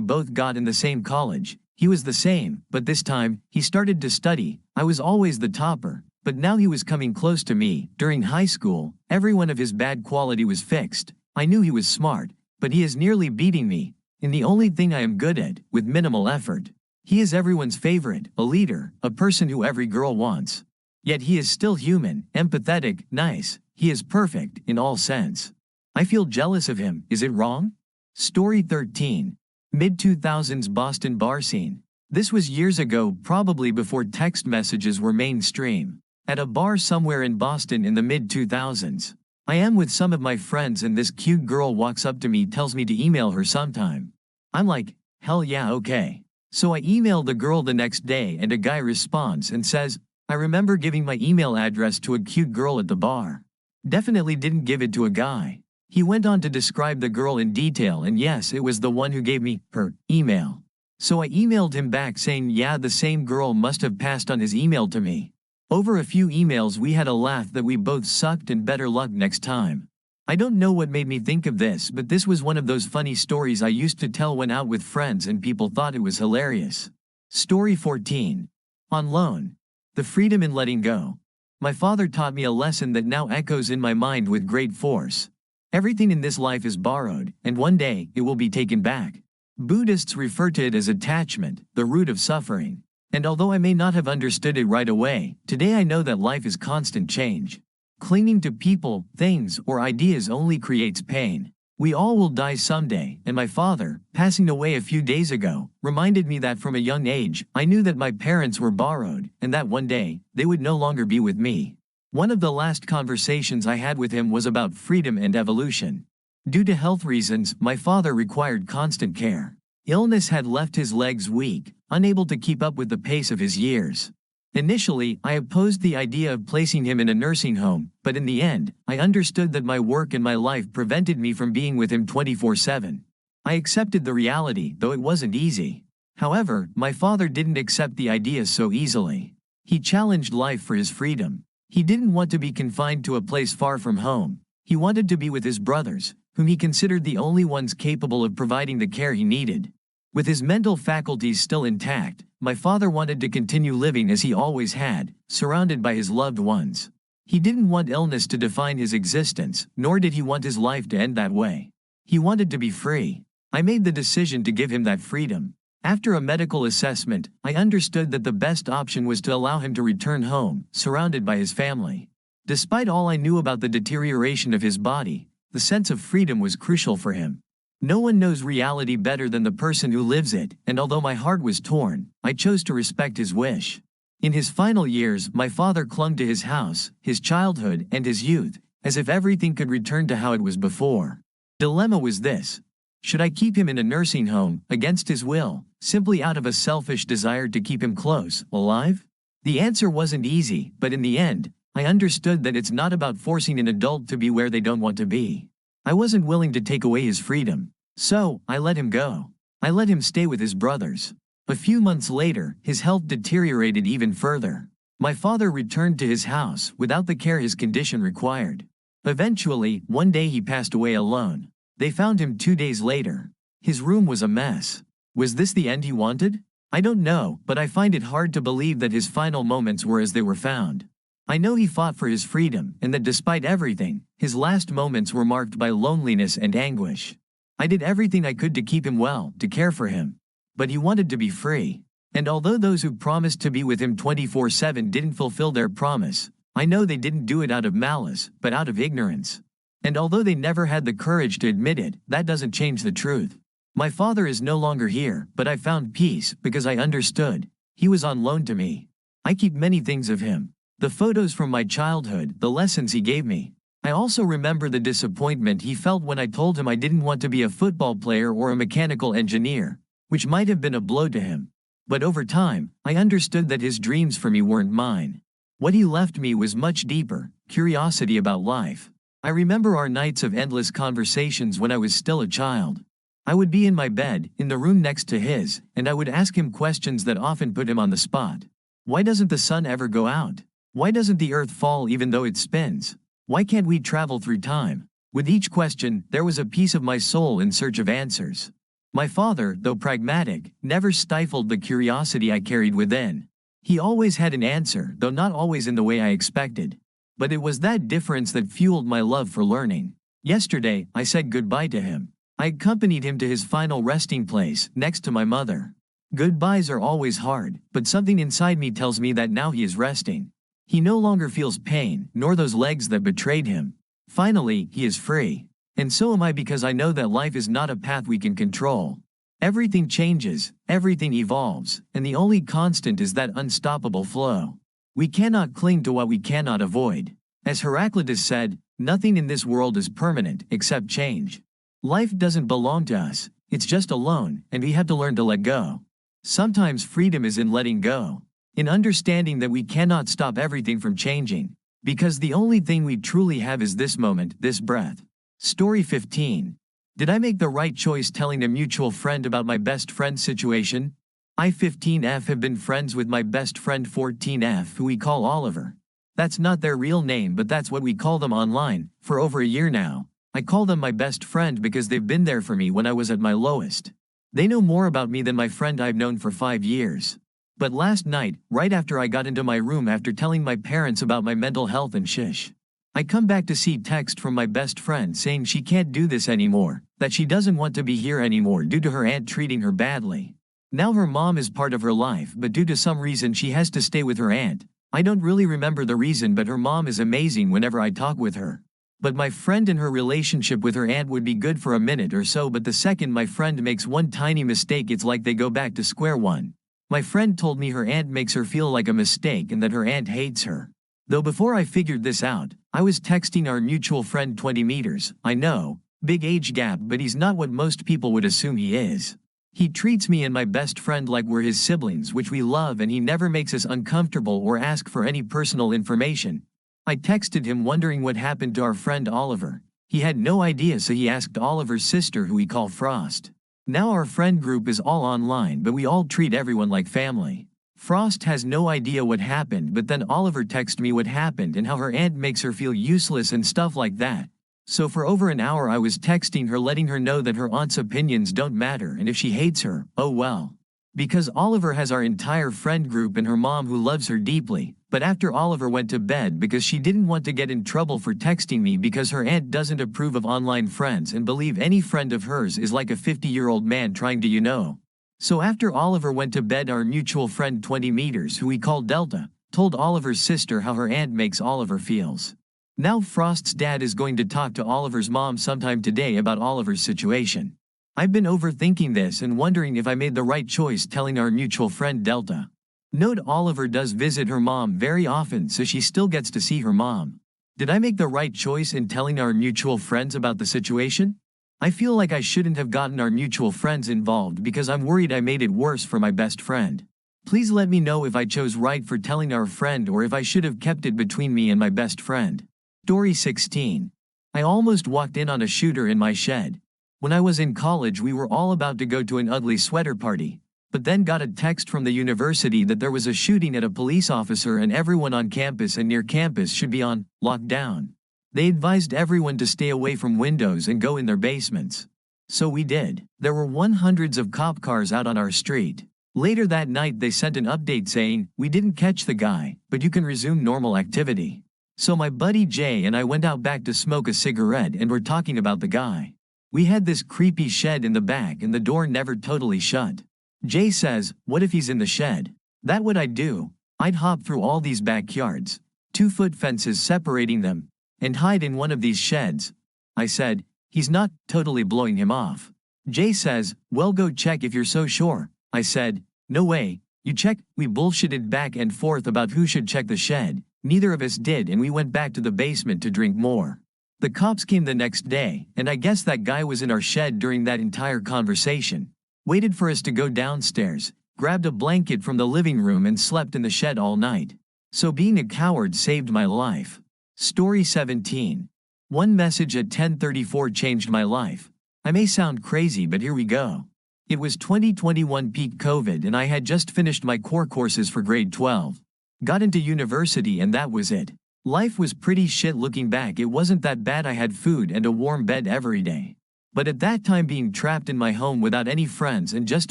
both got in the same college, he was the same, but this time, he started to study, I was always the topper, but now he was coming close to me. During high school, every one of his bad quality was fixed. I knew he was smart, but he is nearly beating me in the only thing I am good at, with minimal effort. He is everyone's favorite, a leader, a person who every girl wants. Yet he is still human, empathetic, nice, he is perfect in all sense. I feel jealous of him, is it wrong? Story 13. Mid-2000s Boston bar scene. This was years ago, probably before text messages were mainstream. At a bar somewhere in Boston in the mid-2000s. I am with some of my friends and this cute girl walks up to me, tells me to email her sometime. I'm like, hell yeah, okay. So I email the girl the next day and a guy responds and says, I remember giving my email address to a cute girl at the bar. Definitely didn't give it to a guy. He went on to describe the girl in detail and yes, it was the one who gave me her email. So I emailed him back saying yeah, the same girl must have passed on his email to me. Over a few emails we had a laugh that we both sucked and better luck next time. I don't know what made me think of this, but this was one of those funny stories I used to tell when out with friends and people thought it was hilarious. Story 14. On loan. The freedom in letting go. My father taught me a lesson that now echoes in my mind with great force. Everything in this life is borrowed, and one day it will be taken back. Buddhists refer to it as attachment, the root of suffering. And although I may not have understood it right away, today I know that life is constant change. Clinging to people, things, or ideas only creates pain. We all will die someday, and my father, passing away a few days ago, reminded me that from a young age, I knew that my parents were borrowed, and that one day, they would no longer be with me. One of the last conversations I had with him was about freedom and evolution. Due to health reasons, my father required constant care. Illness had left his legs weak, unable to keep up with the pace of his years. Initially, I opposed the idea of placing him in a nursing home, but in the end, I understood that my work and my life prevented me from being with him 24/7. I accepted the reality, though it wasn't easy. However, my father didn't accept the idea so easily. He challenged life for his freedom. He didn't want to be confined to a place far from home. He wanted to be with his brothers, whom he considered the only ones capable of providing the care he needed. With his mental faculties still intact, my father wanted to continue living as he always had, surrounded by his loved ones. He didn't want illness to define his existence, nor did he want his life to end that way. He wanted to be free. I made the decision to give him that freedom. After a medical assessment, I understood that the best option was to allow him to return home, surrounded by his family. Despite all I knew about the deterioration of his body, the sense of freedom was crucial for him. No one knows reality better than the person who lives it, and although my heart was torn, I chose to respect his wish. In his final years, my father clung to his house, his childhood, and his youth, as if everything could return to how it was before. Dilemma was this. Should I keep him in a nursing home, against his will, simply out of a selfish desire to keep him close, alive? The answer wasn't easy, but in the end, I understood that it's not about forcing an adult to be where they don't want to be. I wasn't willing to take away his freedom. So, I let him go. I let him stay with his brothers. A few months later, his health deteriorated even further. My father returned to his house without the care his condition required. Eventually, one day he passed away alone. They found him 2 days later. His room was a mess. Was this the end he wanted? I don't know, but I find it hard to believe that his final moments were as they were found. I know he fought for his freedom, and that despite everything, his last moments were marked by loneliness and anguish. I did everything I could to keep him well, to care for him. But he wanted to be free. And although those who promised to be with him 24/7 didn't fulfill their promise, I know they didn't do it out of malice, but out of ignorance. And although they never had the courage to admit it, that doesn't change the truth. My father is no longer here, but I found peace because I understood. He was on loan to me. I keep many things of him. The photos from my childhood, the lessons he gave me. I also remember the disappointment he felt when I told him I didn't want to be a football player or a mechanical engineer, which might have been a blow to him. But over time, I understood that his dreams for me weren't mine. What he left me was much deeper, curiosity about life. I remember our nights of endless conversations when I was still a child. I would be in my bed, in the room next to his, and I would ask him questions that often put him on the spot. Why doesn't the sun ever go out? Why doesn't the earth fall even though it spins? Why can't we travel through time? With each question, there was a piece of my soul in search of answers. My father, though pragmatic, never stifled the curiosity I carried within. He always had an answer, though not always in the way I expected. But it was that difference that fueled my love for learning. Yesterday, I said goodbye to him. I accompanied him to his final resting place, next to my mother. Goodbyes are always hard, but something inside me tells me that now he is resting. He no longer feels pain, nor those legs that betrayed him. Finally, he is free. And so am I, because I know that life is not a path we can control. Everything changes, everything evolves, and the only constant is that unstoppable flow. We cannot cling to what we cannot avoid. As Heraclitus said, nothing in this world is permanent except change. Life doesn't belong to us, it's just a loan, and we have to learn to let go. Sometimes freedom is in letting go, in understanding that we cannot stop everything from changing, because the only thing we truly have is this moment, this breath. Story 15. Did I make the right choice telling a mutual friend about my best friend's situation? I 15F have been friends with my best friend 14F, who we call Oliver. That's not their real name, but that's what we call them online, for over a year now. I call them my best friend because they've been there for me when I was at my lowest. They know more about me than my friend I've known for 5 years. But last night, right after I got into my room after telling my parents about my mental health and shish, I come back to see text from my best friend saying she can't do this anymore, that she doesn't want to be here anymore due to her aunt treating her badly. Now her mom is part of her life, but due to some reason she has to stay with her aunt. I don't really remember the reason, but her mom is amazing whenever I talk with her. But my friend and her relationship with her aunt would be good for a minute or so, but the second my friend makes one tiny mistake, it's like they go back to square one. My friend told me her aunt makes her feel like a mistake and that her aunt hates her. Though before I figured this out, I was texting our mutual friend 20 meters. I know, big age gap, but he's not what most people would assume he is. He treats me and my best friend like we're his siblings, which we love, and he never makes us uncomfortable or ask for any personal information. I texted him wondering what happened to our friend Oliver. He had no idea, so he asked Oliver's sister, who we call Frost. Now our friend group is all online, but we all treat everyone like family. Frost has no idea what happened, but then Oliver texted me what happened and how her aunt makes her feel useless and stuff like that. So for over an hour I was texting her, letting her know that her aunt's opinions don't matter, and if she hates her, oh well. Because Oliver has our entire friend group and her mom who loves her deeply. But after Oliver went to bed because she didn't want to get in trouble for texting me, because her aunt doesn't approve of online friends and believe any friend of hers is like a 50-year-old man trying to. So after Oliver went to bed, our mutual friend 20 meters, who we call Delta, told Oliver's sister how her aunt makes Oliver feels. Now Frost's dad is going to talk to Oliver's mom sometime today about Oliver's situation. I've been overthinking this and wondering if I made the right choice telling our mutual friend Delta. Note Oliver does visit her mom very often, so she still gets to see her mom. Did I make the right choice in telling our mutual friends about the situation? I feel like I shouldn't have gotten our mutual friends involved because I'm worried I made it worse for my best friend. Please let me know if I chose right for telling our friend or if I should have kept it between me and my best friend. Story 16. I almost walked in on a shooter in my shed. When I was in college, we were all about to go to an ugly sweater party, but then got a text from the university that there was a shooting at a police officer and everyone on campus and near campus should be on lockdown. They advised everyone to stay away from windows and go in their basements. So we did. There were hundreds of cop cars out on our street. Later that night they sent an update saying, "We didn't catch the guy, but you can resume normal activity." So my buddy Jay and I went out back to smoke a cigarette and were talking about the guy. We had this creepy shed in the back and the door never totally shut. Jay says, "What if he's in the shed?" That what I'd do. I'd hop through all these backyards, 2-foot fences separating them, and hide in one of these sheds. I said, "He's not totally blowing him off." Jay says, "Well, go check if you're so sure." I said, "No way, you check." We bullshitted back and forth about who should check the shed. Neither of us did, and we went back to the basement to drink more. The cops came the next day, and I guess that guy was in our shed during that entire conversation. Waited for us to go downstairs, grabbed a blanket from the living room and slept in the shed all night. So being a coward saved my life. Story 17. One message at 10:34 changed my life. I may sound crazy, but here we go. It was 2021 peak COVID and I had just finished my core courses for grade 12. Got into university and that was it. Life was pretty shit looking back. It wasn't that bad. I had food and a warm bed every day. But at that time, being trapped in my home without any friends and just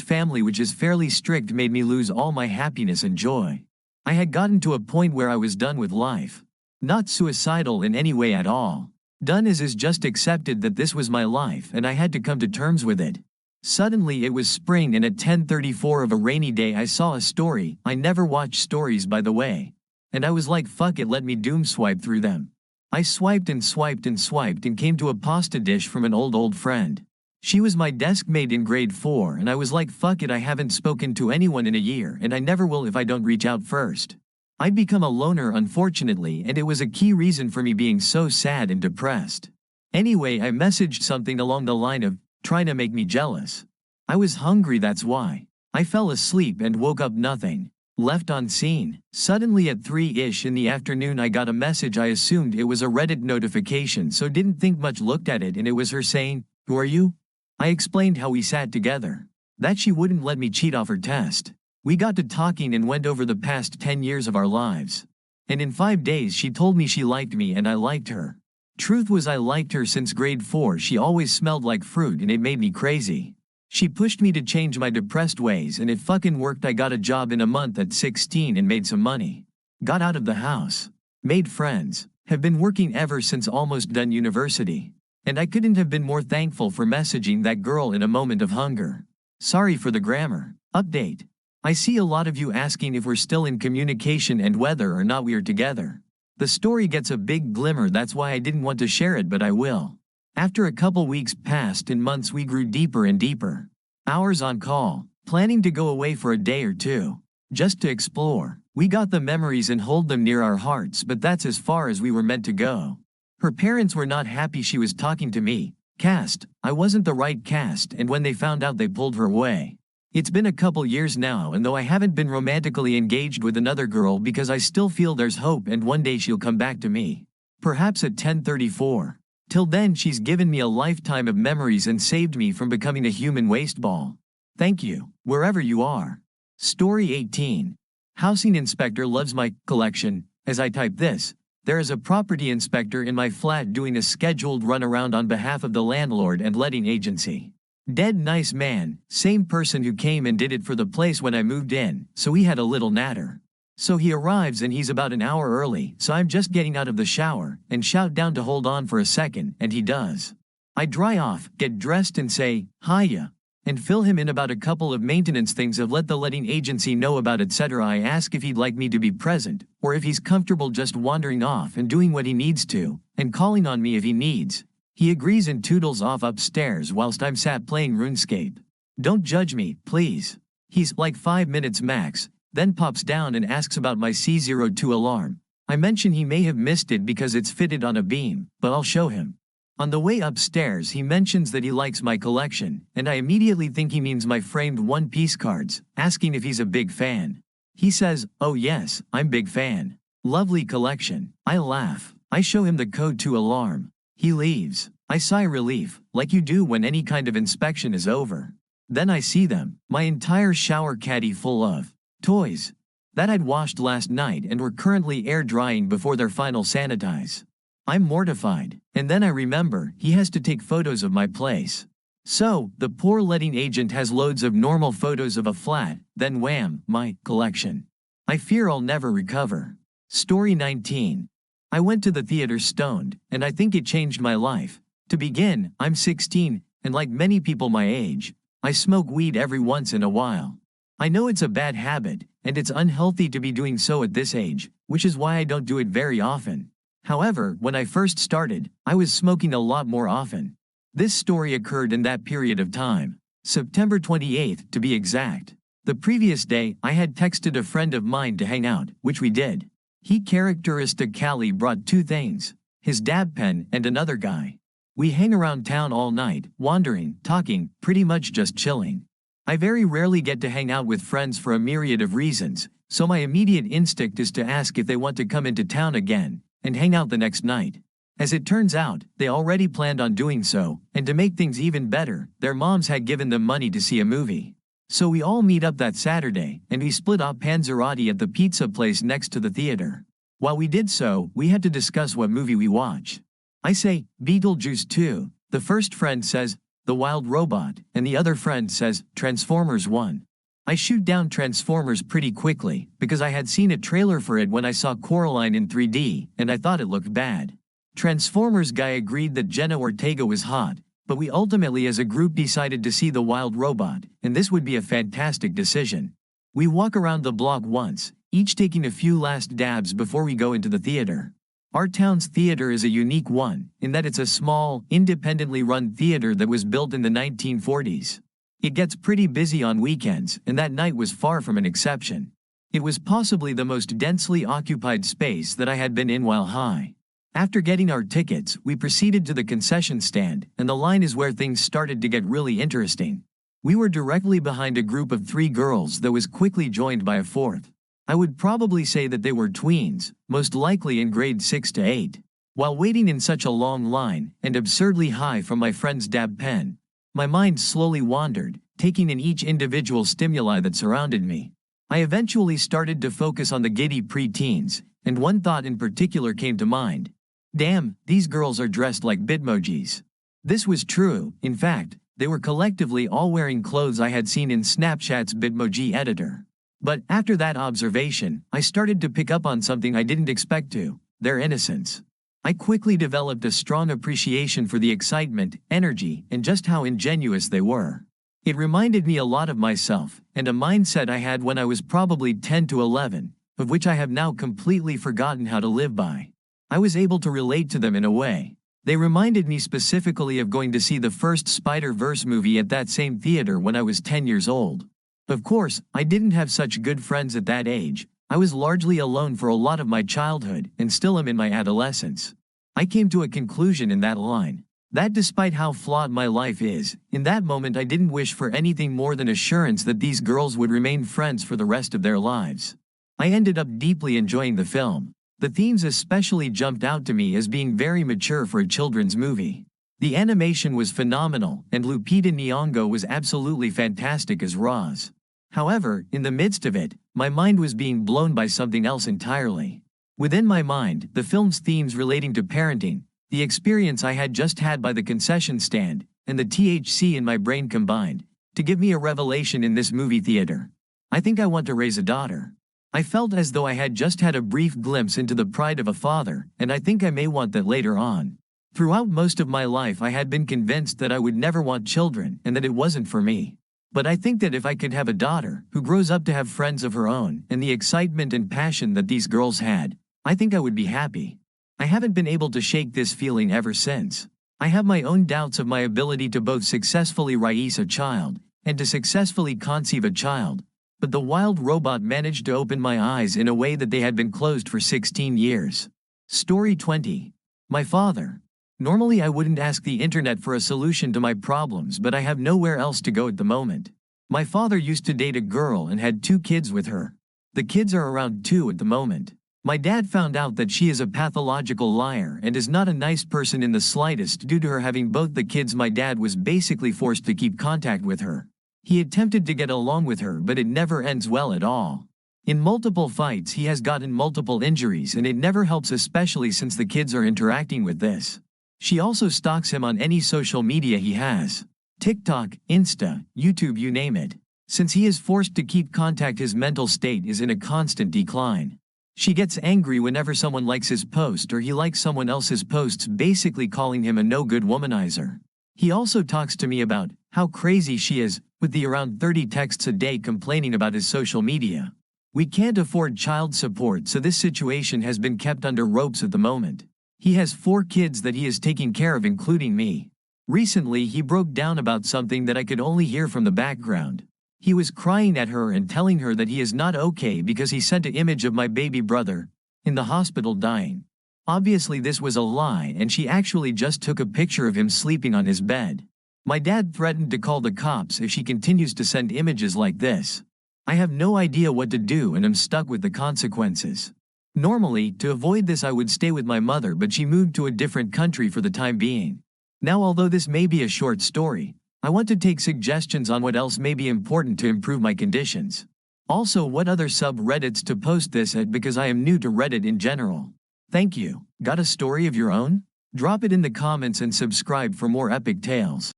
family, which is fairly strict, made me lose all my happiness and joy. I had gotten to a point where I was done with life. Not suicidal in any way at all. Done as is just accepted that this was my life and I had to come to terms with it. Suddenly it was spring and at 10:34 of a rainy day I saw a story. I never watch stories, by the way. And I was like, fuck it, let me doom swipe through them. I swiped and swiped and swiped and came to a pasta dish from an old friend. She was my desk mate in grade 4 and I was like, fuck it, I haven't spoken to anyone in a year and I never will if I don't reach out first. I'd become a loner, unfortunately, and it was a key reason for me being so sad and depressed. Anyway, I messaged something along the line of, trying to make me jealous. I was hungry, that's why. I fell asleep and woke up nothing. Left unseen. Suddenly at 3-ish in the afternoon I got a message. I assumed it was a Reddit notification, so didn't think much, looked at it, and it was her saying, "Who are you?" I explained how we sat together. That she wouldn't let me cheat off her test. We got to talking and went over the past 10 years of our lives. And in 5 days she told me she liked me and I liked her. Truth was, I liked her since grade 4. She always smelled like fruit and it made me crazy. She pushed me to change my depressed ways and it fucking worked. I got a job in a month at 16 and made some money. Got out of the house. Made friends. Have been working ever since, almost done university. And I couldn't have been more thankful for messaging that girl in a moment of hunger. Sorry for the grammar. Update. I see a lot of you asking if we're still in communication and whether or not we are together. The story gets a big glimmer, that's why I didn't want to share it, but I will. After a couple weeks passed and months, we grew deeper and deeper. Hours on call, planning to go away for a day or two. Just to explore. We got the memories and hold them near our hearts, but that's as far as we were meant to go. Her parents were not happy she was talking to me. Cast. I wasn't the right cast, and when they found out they pulled her away. It's been a couple years now, and though I haven't been romantically engaged with another girl, because I still feel there's hope and one day she'll come back to me. Perhaps at 10:34. Till then she's given me a lifetime of memories and saved me from becoming a human wasteball. Thank you, wherever you are. Story 18. Housing inspector loves my collection. As I type this, there is a property inspector in my flat doing a scheduled runaround on behalf of the landlord and letting agency. Dead nice man, same person who came and did it for the place when I moved in, so we had a little natter. So he arrives and he's about an hour early, so I'm just getting out of the shower and shout down to hold on for a second, and he does. I dry off, get dressed and say, "Hiya," and fill him in about a couple of maintenance things I've let the letting agency know about, etc. I ask if he'd like me to be present, or if he's comfortable just wandering off and doing what he needs to, and calling on me if he needs. He agrees and toodles off upstairs whilst I'm sat playing RuneScape. Don't judge me, please. He's like 5 minutes max, then pops down and asks about my C02 alarm. I mention he may have missed it because it's fitted on a beam, but I'll show him. On the way upstairs he mentions that he likes my collection, and I immediately think he means my framed one-piece cards, asking if he's a big fan. He says, "Oh yes, I'm big fan. Lovely collection." I laugh. I show him the code to alarm. He leaves. I sigh relief, like you do when any kind of inspection is over. Then I see them, my entire shower caddy full of toys that I'd washed last night and were currently air drying before their final sanitize. I'm mortified, and then I remember he has to take photos of my place. So, the poor letting agent has loads of normal photos of a flat, then wham, my collection. I fear I'll never recover. Story 19. I went to the theater stoned, and I think it changed my life. To begin, I'm 16, and like many people my age, I smoke weed every once in a while. I know it's a bad habit, and it's unhealthy to be doing so at this age, which is why I don't do it very often. However, when I first started, I was smoking a lot more often. This story occurred in that period of time, September 28th to be exact. The previous day, I had texted a friend of mine to hang out, which we did. He characteristically brought 2 things, his dab pen and another guy. We hang around town all night, wandering, talking, pretty much just chilling. I very rarely get to hang out with friends for a myriad of reasons, so my immediate instinct is to ask if they want to come into town again and hang out the next night. As it turns out, they already planned on doing so, and to make things even better, their moms had given them money to see a movie. So we all meet up that Saturday, and we split up Panzerotti at the pizza place next to the theater. While we did so, we had to discuss what movie we watch. I say, Beetlejuice 2, the first friend says, The Wild Robot, and the other friend says, Transformers 1. I shoot down Transformers pretty quickly, because I had seen a trailer for it when I saw Coraline in 3D, and I thought it looked bad. Transformers guy agreed that Jenna Ortega was hot, but we ultimately as a group decided to see The Wild Robot, and this would be a fantastic decision. We walk around the block once, each taking a few last dabs before we go into the theater. Our town's theater is a unique one, in that it's a small, independently run theater that was built in the 1940s. It gets pretty busy on weekends, and that night was far from an exception. It was possibly the most densely occupied space that I had been in while high. After getting our tickets, we proceeded to the concession stand, and the line is where things started to get really interesting. We were directly behind a group of 3 girls that was quickly joined by a 4th. I would probably say that they were tweens, most likely in grade 6 to 8. While waiting in such a long line, and absurdly high from my friend's dab pen, my mind slowly wandered, taking in each individual stimuli that surrounded me. I eventually started to focus on the giddy preteens, and one thought in particular came to mind. Damn, these girls are dressed like Bitmojis. This was true, in fact, they were collectively all wearing clothes I had seen in Snapchat's Bitmoji editor. But after that observation, I started to pick up on something I didn't expect to: their innocence. I quickly developed a strong appreciation for the excitement, energy, and just how ingenuous they were. It reminded me a lot of myself, and a mindset I had when I was probably 10 to 11, of which I have now completely forgotten how to live by. I was able to relate to them in a way. They reminded me specifically of going to see the first Spider-Verse movie at that same theater when I was 10 years old. Of course, I didn't have such good friends at that age. I was largely alone for a lot of my childhood and still am in my adolescence. I came to a conclusion in that line. That despite how flawed my life is, in that moment I didn't wish for anything more than assurance that these girls would remain friends for the rest of their lives. I ended up deeply enjoying the film. The themes especially jumped out to me as being very mature for a children's movie. The animation was phenomenal, and Lupita Nyong'o was absolutely fantastic as Roz. However, in the midst of it, my mind was being blown by something else entirely. Within my mind, the film's themes relating to parenting, the experience I had just had by the concession stand, and the THC in my brain combined to give me a revelation in this movie theater. I think I want to raise a daughter. I felt as though I had just had a brief glimpse into the pride of a father, and I think I may want that later on. Throughout most of my life I had been convinced that I would never want children and that it wasn't for me. But I think that if I could have a daughter who grows up to have friends of her own and the excitement and passion that these girls had, I think I would be happy. I haven't been able to shake this feeling ever since. I have my own doubts of my ability to both successfully raise a child and to successfully conceive a child. But The Wild Robot managed to open my eyes in a way that they had been closed for 16 years. Story 20. My father. Normally I wouldn't ask the internet for a solution to my problems, but I have nowhere else to go at the moment. My father used to date a girl and had 2 kids with her. The kids are around 2 at the moment. My dad found out that she is a pathological liar and is not a nice person in the slightest due to her having both the kids. My dad was basically forced to keep contact with her. He attempted to get along with her, but it never ends well at all. In multiple fights he has gotten multiple injuries, and it never helps, especially since the kids are interacting with this. She also stalks him on any social media he has. TikTok, Insta, YouTube, you name it. Since he is forced to keep contact, his mental state is in a constant decline. She gets angry whenever someone likes his post or he likes someone else's posts, basically calling him a no-good womanizer. He also talks to me about how crazy she is, with the around 30 texts a day complaining about his social media. We can't afford child support, so this situation has been kept under ropes at the moment. He has 4 kids that he is taking care of, including me. Recently he broke down about something that I could only hear from the background. He was crying at her and telling her that he is not okay because he sent an image of my baby brother in the hospital dying. Obviously this was a lie, and she actually just took a picture of him sleeping on his bed. My dad threatened to call the cops if she continues to send images like this. I have no idea what to do and am stuck with the consequences. Normally, to avoid this I would stay with my mother, but she moved to a different country for the time being. Now, although this may be a short story, I want to take suggestions on what else may be important to improve my conditions. Also, what other subreddits to post this at, because I am new to Reddit in general. Thank you. Got a story of your own? Drop it in the comments and subscribe for more epic tales.